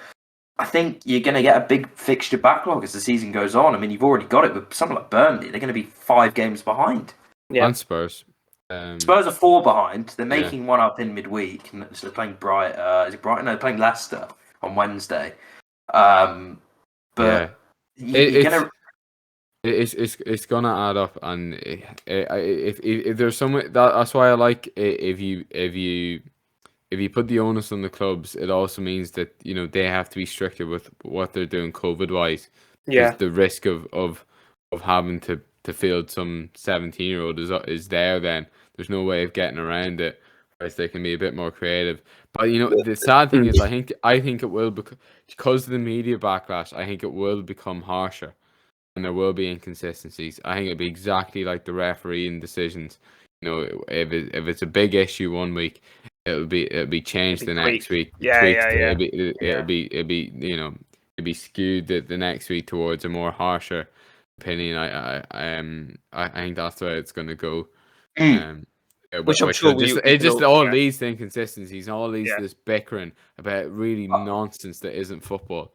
I think you're going to get a big fixture backlog as the season goes on. I mean, you've already got it with something like Burnley; they're going to be 5 games behind. Yeah, and Spurs. Spurs are 4 behind. They're making one up in midweek, and so they're playing Is it Brighton? No, they're playing Leicester on Wednesday. But you're going to. It's gonna add up, and if there's some that's why I like if you put the onus on the clubs, it also means that they have to be stricter with what they're doing COVID wise. Yeah, the risk of having to field some 17-year-old is there. Then there's no way of getting around it, whereas they can be a bit more creative. But the sad thing is, I think it will because of the media backlash. I think it will become harsher. And there will be inconsistencies. I think it'll be exactly like the refereeing decisions. If it's a big issue one week, it'll be changed the next week. Yeah. It'll be skewed the next week towards a more harsher opinion. I think that's the way it's going to go. Which I'm sure it just all leads to inconsistencies and all leads to this bickering about really nonsense that isn't football.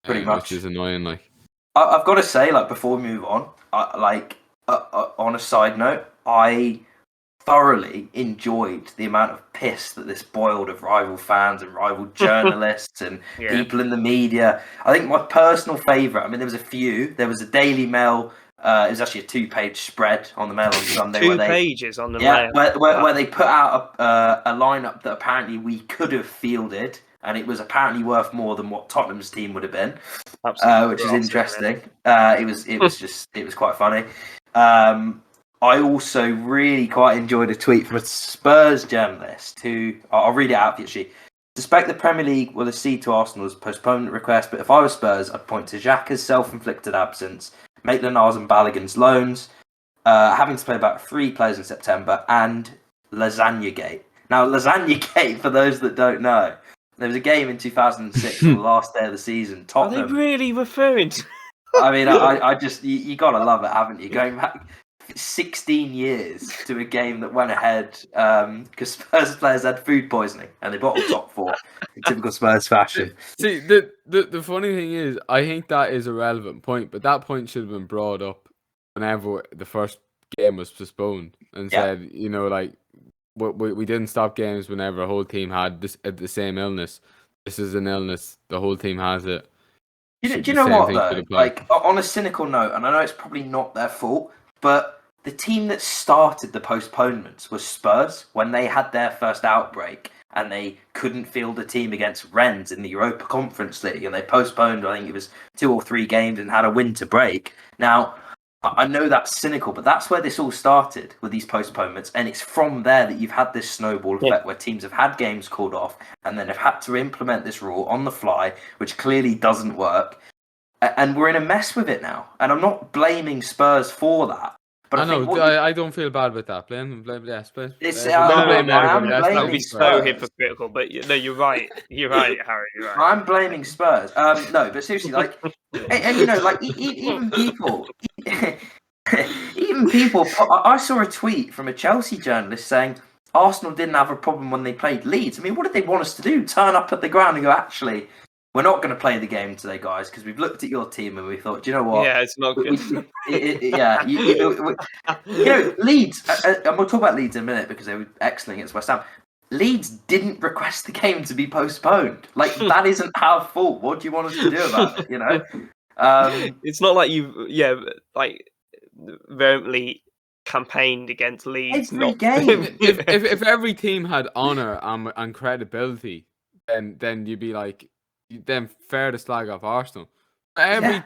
Pretty much, which is annoying. Like. I've got to say, like, before we move on, on a side note, I thoroughly enjoyed the amount of piss that this boiled of rival fans and rival journalists and people in the media. I think my personal favourite, I mean, there was a few. There was a Daily Mail, it was actually a 2-page spread on the Mail on Sunday. 2 pages on the Mail? Where they put out a lineup that apparently we could have fielded, and it was apparently worth more than what Tottenham's team would have been, which is interesting. It was quite funny. I also really quite enjoyed a tweet from a Spurs journalist who, I'll read it out for you. She suspect the Premier League will accede to Arsenal's postponement request, but if I was Spurs, I'd point to Xhaka's self-inflicted absence, Maitland-Niles and Balogun's loans, having to play about 3 players in September, and Lasagna Gate. Now, Lasagna Gate, for those that don't know, there was a game in 2006 on the last day of the season. Tottenham. Are they really referring to? I mean, I just you gotta love it, haven't you? Going back 16 years to a game that went ahead because Spurs players had food poisoning and they bottled top 4 in typical Spurs fashion. See, the funny thing is, I think that is a relevant point, but that point should have been brought up whenever the first game was postponed and said, like. We didn't stop games whenever a whole team had the same illness. This is an illness. The whole team has it. Do you know what, though? Like, on a cynical note, and I know it's probably not their fault, but the team that started the postponements was Spurs when they had their first outbreak and they couldn't field a team against Rennes in the Europa Conference League, and they postponed, I think it was 2 or 3 games and had a winter break. Now, I know that's cynical, but that's where this all started with these postponements, and it's from there that you've had this snowball effect where teams have had games called off and then have had to implement this rule on the fly, which clearly doesn't work, and we're in a mess with it now. And I'm not blaming Spurs for that, But I I think know. I don't feel bad about that. Blame Spurs. It's, Don't I blame am everybody. That's That would be blaming so Spurs. hypocritical. But no, you're right. You're right, Harry. You're right. I'm blaming Spurs. No, but seriously, like, and you know, like even people, even people. I saw a tweet from a Chelsea journalist saying Arsenal didn't have a problem when they played Leeds. I mean, what did they want us to do? Turn up at the ground and go, actually, we're not going to play the game today, guys, because we've looked at your team and we thought, do you know what? Yeah, it's not good. You know, Leeds, and we'll talk about Leeds in a minute because they were excellent against West Ham. Leeds didn't request the game to be postponed. Like, that isn't our fault. What do you want us to do about it, you know? It's not like you, like, vehemently campaigned against Leeds. Every Not game. If every team had honor and credibility, then you'd be like, then fair to slag off Arsenal. mean,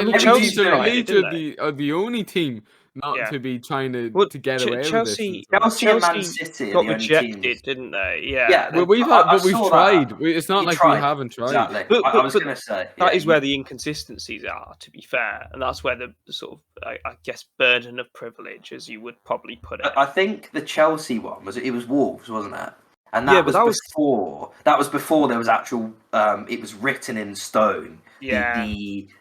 Leeds Chelsea are the only team not to be trying to get away with this. Chelsea and Man City got are the only rejected, teams. didn't they? Yeah. Well, we've tried. It's not like we haven't tried. Exactly. But I was going to say that is where the inconsistencies are. To be fair, and that's where the sort of, I guess, burden of privilege, as you would probably put it. I think the Chelsea one was Wolves, wasn't it? And that before there was actual. It was written in stone. Yeah.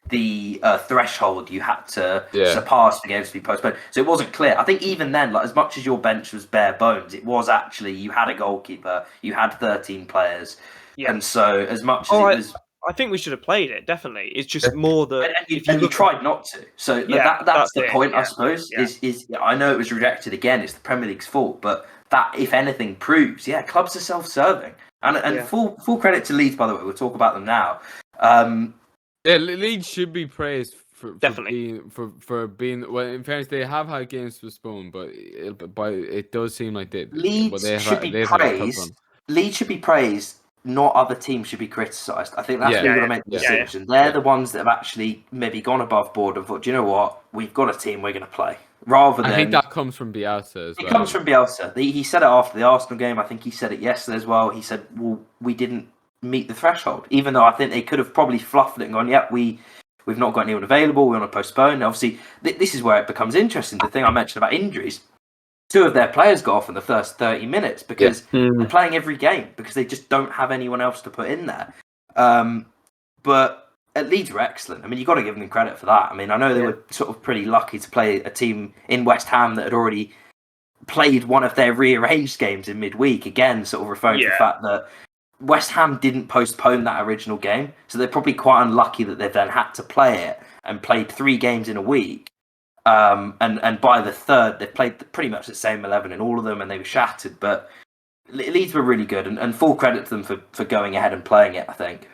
The threshold you had to surpass for games to be postponed. So it wasn't clear. I think even then, like, as much as your bench was bare bones, it was actually, you had a goalkeeper, you had 13 players, and so as much as it was. I think we should have played it. Definitely, it's just more that you tried not to. So that's the point, I suppose. Is I know it was rejected again. It's the Premier League's fault, but that, if anything, proves clubs are self-serving. And full credit to Leeds, by the way. We'll talk about them now. Leeds should be praised for being well. In fairness, they have had games postponed, but it does seem like Leeds should be praised. Leeds should be praised. Not other teams should be criticised. I think that's where you've got to make the distinction. They're the ones that have actually maybe gone above board and thought, do you know what? We've got a team we're going to play. I think that comes from Bielsa as well. It comes from Bielsa. He said it after the Arsenal game. I think he said it yesterday as well. He said, well, we didn't meet the threshold. Even though I think they could have probably fluffed it and gone, we've not got anyone available. We want to postpone. Obviously, this is where it becomes interesting. The thing I mentioned about injuries. 2 of their players got off in the first 30 minutes because they're playing every game because they just don't have anyone else to put in there. But at Leeds were excellent. I mean, you've got to give them credit for that. I mean, I know they were sort of pretty lucky to play a team in West Ham that had already played one of their rearranged games in midweek. Again, sort of referring to the fact that West Ham didn't postpone that original game. So they're probably quite unlucky that they've then had to play it and played 3 games in a week. And by the third, they played pretty much the same 11 in all of them, and they were shattered. But Leeds were really good, and full credit to them for going ahead and playing it, I think.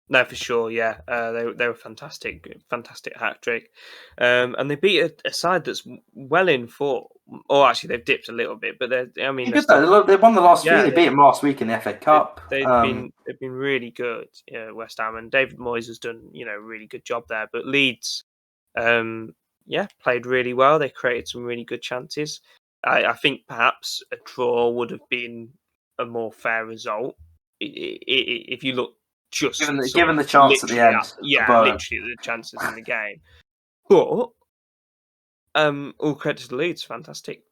No, for sure, yeah. They were fantastic hat trick, and they beat a side that's well in form. Or actually, they've dipped a little bit, but they won the last 3. They beat them last week in the FA Cup. They've been really good, West Ham, and David Moyes has done a really good job there. But Leeds, played really well. They created some really good chances. I think perhaps a draw would have been a more fair result if you look just given the chance at the end. Literally the chances in the game. But all credit to the Leeds. Fantastic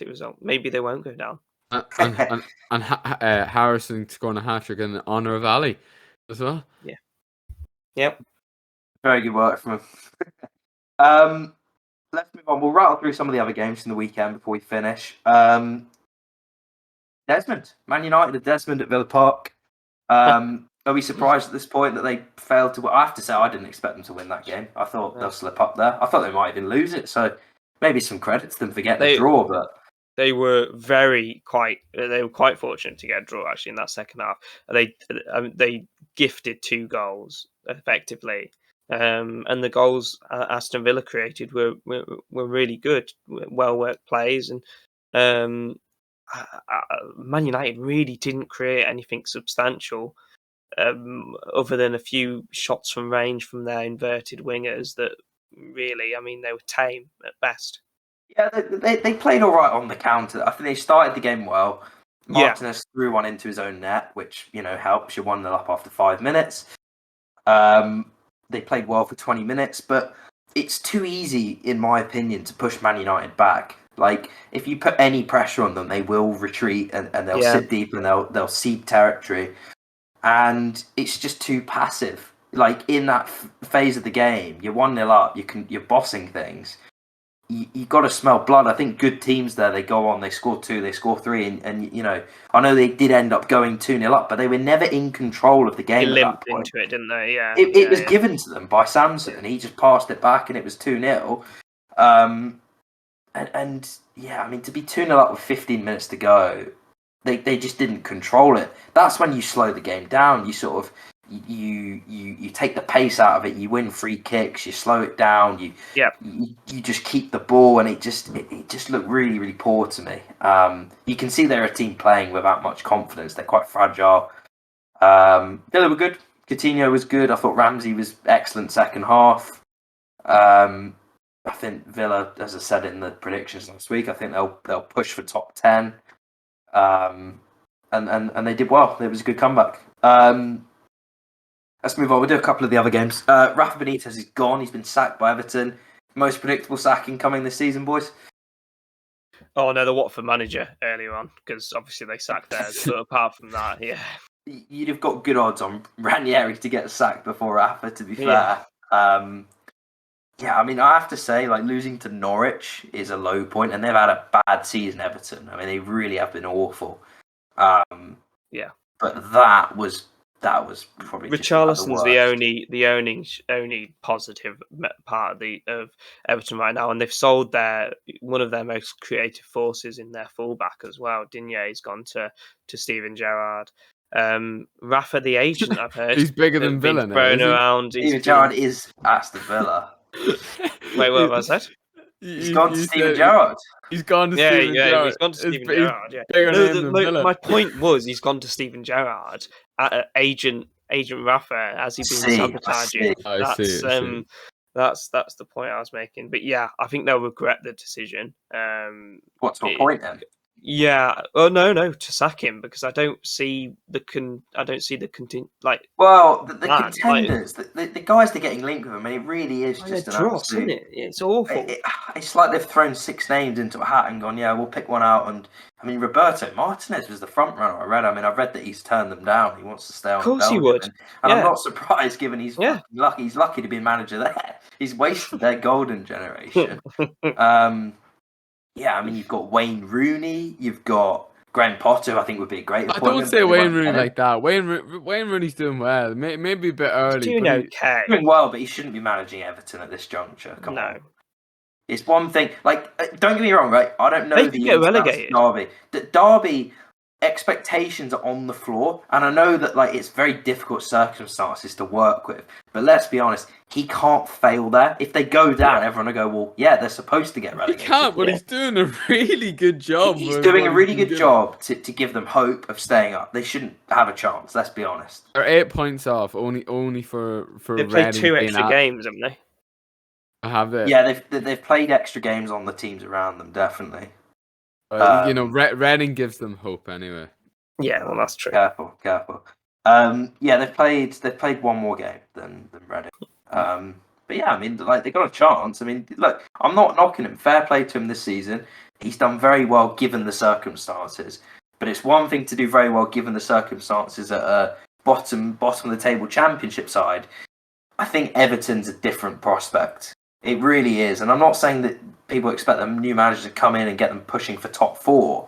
result. Maybe they won't go down. And Harrison scoring a hat trick in honour of Ali as well. Yeah. Yep. Very good work from him. Let's move on. We'll rattle through some of the other games from the weekend before we finish. Desmond, Man United at Desmond at Villa Park. Are we surprised at this point that they failed to win? I have to say, I didn't expect them to win that game. I thought they'll slip up there. I thought they might even lose it. So maybe some credit to them for getting a draw. But they were quite fortunate to get a draw actually in that second half. They gifted 2 goals effectively. And the goals Aston Villa created were really good, well worked plays, and Man United really didn't create anything substantial, other than a few shots from range from their inverted wingers. That really, they were tame at best. Yeah, they played all right on the counter. I think they started the game well. Martinez threw one into his own net, which helps. You're 1-0 up after 5 minutes. They played well for 20 minutes, but it's too easy, in my opinion, to push Man United back. Like, if you put any pressure on them, they will retreat and they'll sit deep and they'll cede territory. And it's just too passive. Like, in that phase of the game, you're 1-0 up, you're bossing things. You got to smell blood. I think good teams there, they go on, they score 2, they score 3, and you know, I know they did end up going 2-0 up, but they were never in control of the game. They limped into it, didn't they? Yeah. It was given to them by Samson, and he just passed it back, and it was 2-0. And yeah, I mean, to be 2-0 up with 15 minutes to go, they just didn't control it. That's when you slow the game down. You sort of you take the pace out of it. You win free kicks. You slow it down. You just keep the ball, and it just looked really, really poor to me. You can see they're a team playing without much confidence. They're quite fragile. Villa were good. Coutinho was good. I thought Ramsey was excellent second half. I think Villa, as I said in the predictions last week, I think they'll push for top 10. And they did well. It was a good comeback. Let's move on. We'll do a couple of the other games. Rafa Benitez is gone. He's been sacked by Everton. Most predictable sacking coming this season, boys? Oh, no, the Watford manager earlier on, because obviously they sacked theirs. But apart from that, yeah. You'd have got good odds on Ranieri to get sacked before Rafa, to be fair. Yeah, I mean, I have to say, like, losing to Norwich is a low point, and they've had a bad season, Everton. I mean, they really have been awful. Yeah. But that was probably Richarlison's the only positive part of Everton right now, and they've sold one of their most creative forces in their fullback as well. Digne's gone to Steven Gerrard. Rafa, the agent, I've heard he's bigger than Villa now. Thrown around. Steven Gerrard is Aston Villa. Wait, what was that? He's gone to Steven Gerrard. He's gone to Steven Gerrard. He's gone to Steven Gerrard. Yeah. My point was he's gone to Steven Gerrard. Agent Rafa, has he been sabotaging? That's the point I was making. But yeah, I think they'll regret the decision. What's my point then? Yeah. Oh no, to sack him, because I don't see the Well, the contenders, the guys they're getting linked with him, and it really is just an dross, isn't it? It's awful. It's like they've thrown 6 names into a hat and gone, yeah, we'll pick one out. And I mean, Roberto Martinez was the front runner. I've read that he's turned them down. He wants to stay on. Of course he would. And I'm not surprised, given he's lucky. He's lucky to be manager there. He's wasted their golden generation. Yeah, I mean, you've got Wayne Rooney, you've got Graham Potter, I think would be a great appointment. I don't say Wayne Rooney like that. Wayne Rooney's doing well. Maybe a bit early. He's doing okay. Doing well, but he shouldn't be managing Everton at this juncture. Come on. It's one thing. Like, don't get me wrong, right? I don't know they could get relegated. Derby expectations are on the floor, and I know that like it's very difficult circumstances to work with. But let's be honest, he can't fail there. If they go down, everyone will go, well, yeah, they're supposed to get relegated. He can't, but he's doing a really good job. He's doing a really good job to give them hope of staying up. They shouldn't have a chance. Let's be honest. They're 8 points off, only for they've played 2 extra games, haven't they? Have they? Yeah, they've played extra games on the teams around them, definitely. Reading gives them hope anyway. Yeah, well, that's true. Careful. Yeah, they've played one more game than Reading. But yeah, I mean, like they got a chance. I mean, look, I'm not knocking him. Fair play to him this season. He's done very well given the circumstances. But it's one thing to do very well given the circumstances at a bottom of the table championship side. I think Everton's a different prospect. It really is. And I'm not saying that people expect the new manager to come in and get them pushing for top 4.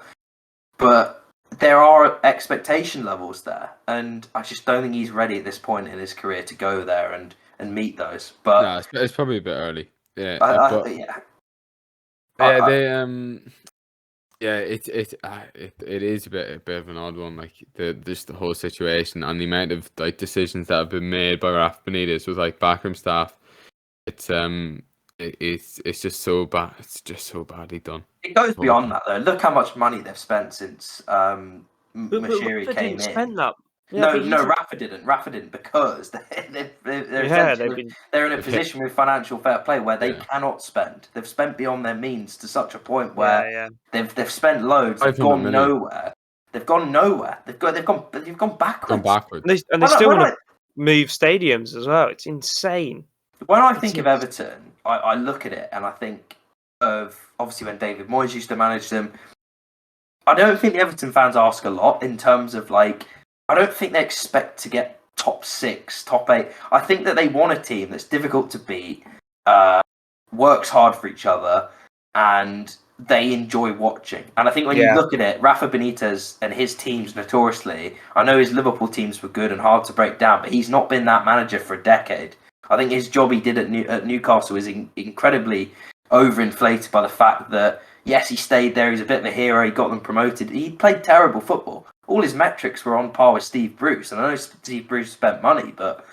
But there are expectation levels there. And I just don't think he's ready at this point in his career to go there and meet those. But no, it's probably a bit early. Yeah. It is a bit of an odd one. Like the whole situation and the amount of like decisions that have been made by Rafa Benitez with like backroom staff. It's just so bad. It's just so badly done. It goes beyond that though. Look how much money they've spent since Mashiri came in. Spend that. Yeah, no, Rafa didn't. Rafa didn't because they're in a position with financial fair play where they cannot spend. They've spent beyond their means to such a point where they've spent loads. They've gone nowhere. They've gone backwards. And they still want to move stadiums as well. It's insane. When I think of Everton, I look at it and I think of obviously when David Moyes used to manage them. I don't think the Everton fans ask a lot in terms of like. I don't think they expect to get top 6, top 8. I think that they want a team that's difficult to beat, works hard for each other, and they enjoy watching. And I think when you look at it, Rafa Benitez and his teams notoriously, I know his Liverpool teams were good and hard to break down, but he's not been that manager for a decade. I think his job he did at Newcastle is incredibly overinflated by the fact that, yes, he stayed there, he's a bit of a hero, he got them promoted. He played terrible football. All his metrics were on par with Steve Bruce. And I know Steve Bruce spent money, but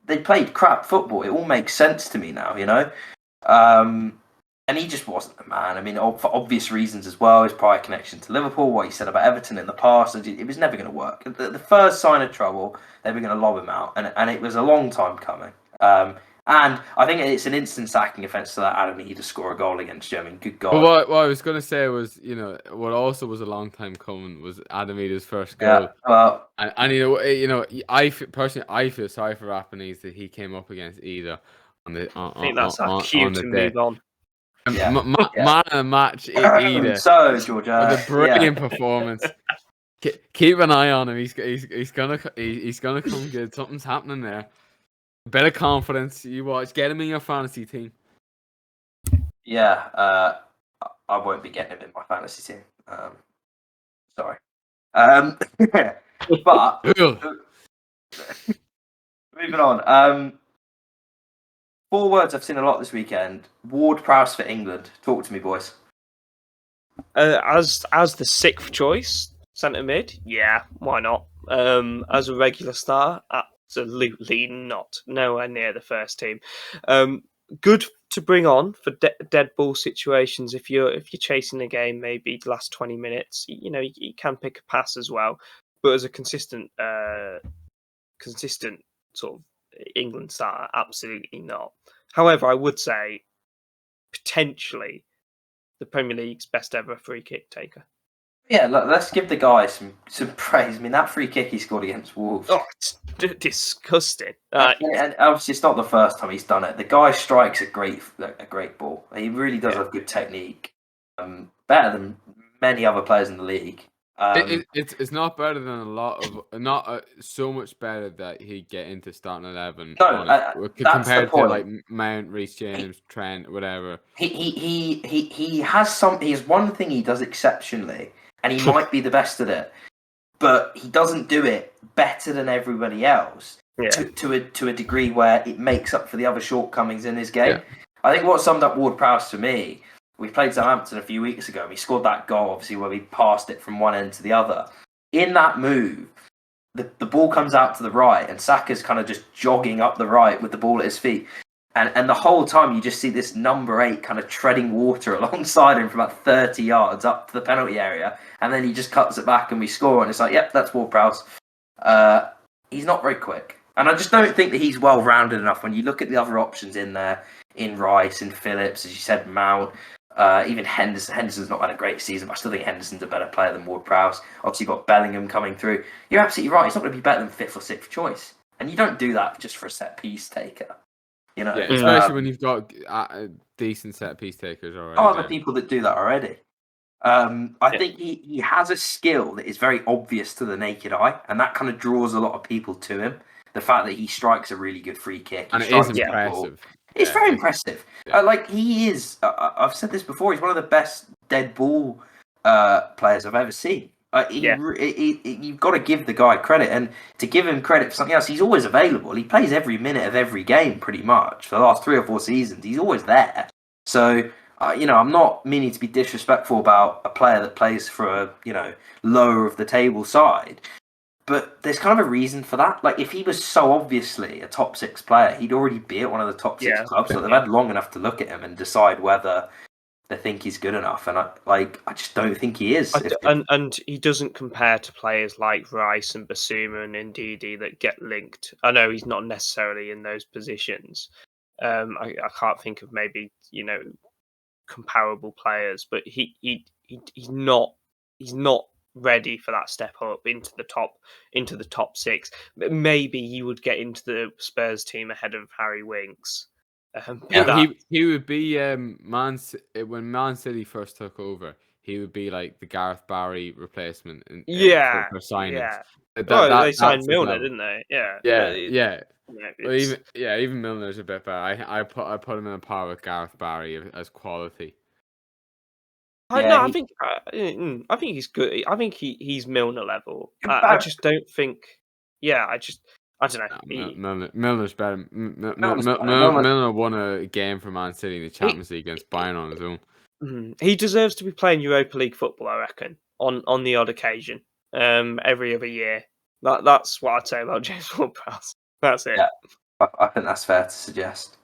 they played crap football. It all makes sense to me now, you know? And he just wasn't the man. I mean, for obvious reasons as well, his prior connection to Liverpool, what he said about Everton in the past, it was never going to work. The first sign of trouble, they were going to lob him out, and it was a long time coming. And I think it's an instant sacking offence to let Adam Idah score a goal against Germany. Good God. But what I was going to say was, what also was a long time coming was Adam Idah's first goal. Yeah, well, and I feel sorry for Rapanese that he came up against Idah on the I think that's our cue to move on. Man of the match, Idah. So, Georgia, with a brilliant performance. Keep an eye on him. He's gonna come good. Something's happening there. A bit of confidence. You watch. Get him in your fantasy team. Yeah, I won't be getting him in my fantasy team. Sorry. But moving on. 4 words I've seen a lot this weekend. Ward-Prowse for England. Talk to me, boys. As the 6th choice centre mid, yeah, why not? As a regular star, absolutely not. Nowhere near the first team. Good to bring on for dead ball situations. If you're chasing a game, maybe the last 20 minutes, you can pick a pass as well. But as a consistent sort of England starter, absolutely not. However, I would say potentially the Premier League's best ever free kick taker. Yeah, let's give the guy some praise. I mean, that free kick he scored against Wolves. Oh, it's disgusting. And obviously, it's not the first time he's done it. The guy strikes a great ball. He really does have good technique. Better than many other players in the league. It's not better than a lot of not so much better that he'd get into starting 11. No, compared to like Mount, Reece James, Trent, whatever. He has some. He has one thing he does exceptionally, and he might be the best at it, but he doesn't do it better than everybody else. Yeah. To a degree where it makes up for the other shortcomings in his game. Yeah. I think what summed up Ward-Prowse to me. We played Southampton a few weeks ago and we scored that goal, obviously, where we passed it from one end to the other. In that move, the ball comes out to the right and Saka's kind of just jogging up the right with the ball at his feet. And the whole time you just see this number 8 kind of treading water alongside him for about 30 yards up to the penalty area. And then he just cuts it back and we score. And it's like, yep, that's Ward-Prowse. He's not very quick. And I just don't think that he's well-rounded enough. When you look at the other options in there, in Rice, in Phillips, as you said, Mount, even Henderson. Henderson's not had a great season, but I still think Henderson's a better player than Ward-Prowse. Obviously, you've got Bellingham coming through. You're absolutely right. He's not going to be better than 5th or 6th choice. And you don't do that just for a set-piece taker. Yeah, especially when you've got decent set-piece takers already. Other people that do that already. I think he has a skill that is very obvious to the naked eye, and that kind of draws a lot of people to him. The fact that he strikes a really good free kick. And it is impressive. It's very impressive. Yeah. He is. I've said this before. He's one of the best dead ball players I've ever seen. You've got to give the guy credit, and to give him credit for something else, he's always available. He plays every minute of every game, pretty much for the last 3 or 4 seasons. He's always there. So I'm not meaning to be disrespectful about a player that plays for a lower of the table side. But there's kind of a reason for that. Like, if he was so obviously a top 6 player, he'd already be at one of the top 6 clubs. So they've had long enough to look at him and decide whether they think he's good enough. And I just don't think he is. And he doesn't compare to players like Rice and Basuma and Ndidi that get linked. I know he's not necessarily in those positions. I can't think of maybe comparable players, but he's not ready for that step up into the top 6. Maybe you would get into the Spurs team ahead of Harry Winks, He would be when Man City first took over. He would be like the Gareth Barry replacement for signings. They signed that's Milner, didn't they? Yeah. Yeah. Well, It's, even Milner's a bit better. I put him in a par with Gareth Barry as quality. I think he's good. I think he's Milner level. I just don't think. Yeah, I don't know. Milner's better. Milner won a game for Man City in the Champions League against Bayern on his own. He deserves to be playing Europa League football, I reckon, on the odd occasion, every other year. That's what I'd say about James Ward-Prowse. That's it. Yeah, I think that's fair to suggest.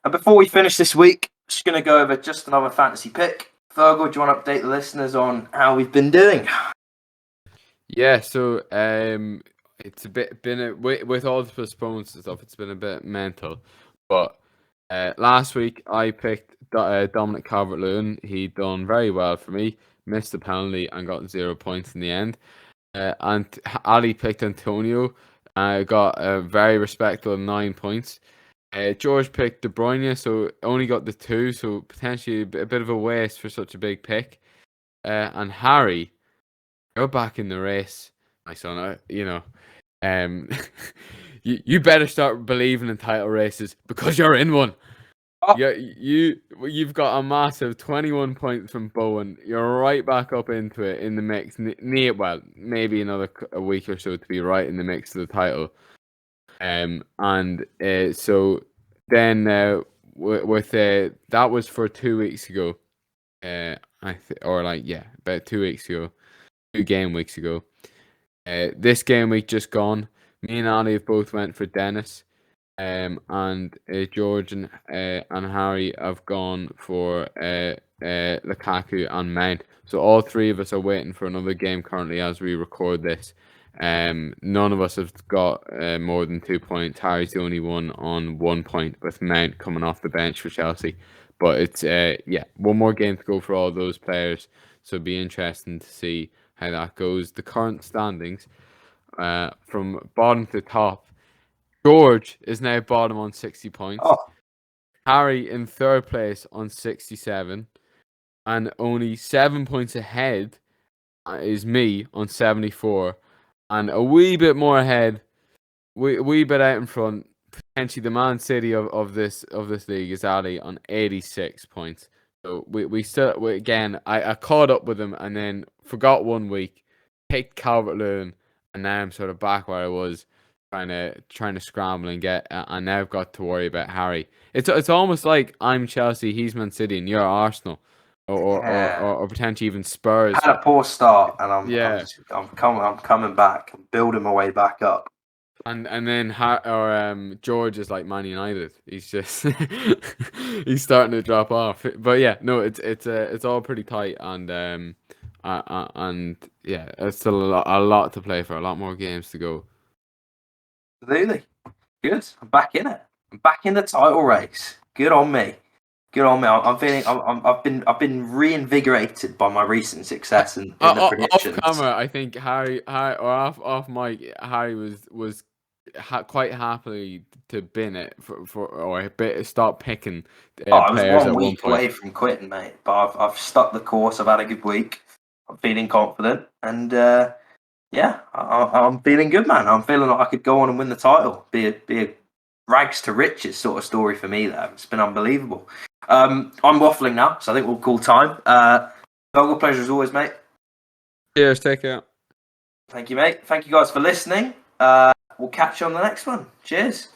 And before we finish this week, just going to go over just another fantasy pick. Fergal, do you want to update the listeners on how we've been doing? Yeah, so it's with all the postponements and stuff, it's been a bit mental. But last week I picked Dominic Calvert-Lewin. He done very well for me, missed the penalty and got 0 points in the end. And Ali picked Antonio, got a very respectable 9 points. George picked De Bruyne, so only got the 2, so potentially a bit of a waste for such a big pick. And Harry, you're back in the race, my son. You better start believing in title races because you're in one. Oh. You've got a massive 21 points from Bowen. You're right back up into it in the mix. Well, maybe a week or so to be right in the mix of the title. So then with that was for 2 weeks ago. About 2 weeks ago, 2 game weeks ago. This game week just gone. Me and Ali have both went for Dennis. And George and Harry have gone for Lukaku and Mount. So all 3 of us are waiting for another game currently as we record this. None of us have got more than 2 points. Harry's the only one on 1 point with Mount coming off the bench for Chelsea. But it's one more game to go for all those players. So it'll be interesting to see how that goes. The current standings from bottom to top. George is now bottom on 60 points. Oh. Harry in 3rd place on 67. And only 7 points ahead is me on 74. And a wee bit more ahead, wee bit out in front, potentially the Man City of this league is Ali on 86 points. So I caught up with him and then forgot 1 week, picked Calvert-Lewin, and now I'm sort of back where I was. Trying to scramble and get, and now I've got to worry about Harry. It's almost like I'm Chelsea, he's Man City, and you're Arsenal, or potentially even Spurs. I had a poor start, and I'm coming back, I'm building my way back up. And then George is like Man United. He's just he's starting to drop off. But yeah, no, it's all pretty tight, and it's still a lot to play for, a lot more games to go. Absolutely. Good. I'm back in it. I'm back in the title race. Good on me. I'm feeling. I've been reinvigorated by my recent success in the predictions. Off camera, I think Harry or off mic, Harry was quite happily to bin it stop picking I was players 1 at week 1 point. away from quitting, mate. But I've stuck the course. I've had a good week. I'm feeling confident, and I'm feeling good, man. I'm feeling like I could go on and win the title. Be a rags to riches sort of story for me there. It's been unbelievable. I'm waffling now, so I think we'll call time. Fergal, pleasure as always, mate. Cheers, take care. Thank you, mate. Thank you guys for listening. We'll catch you on the next one. Cheers.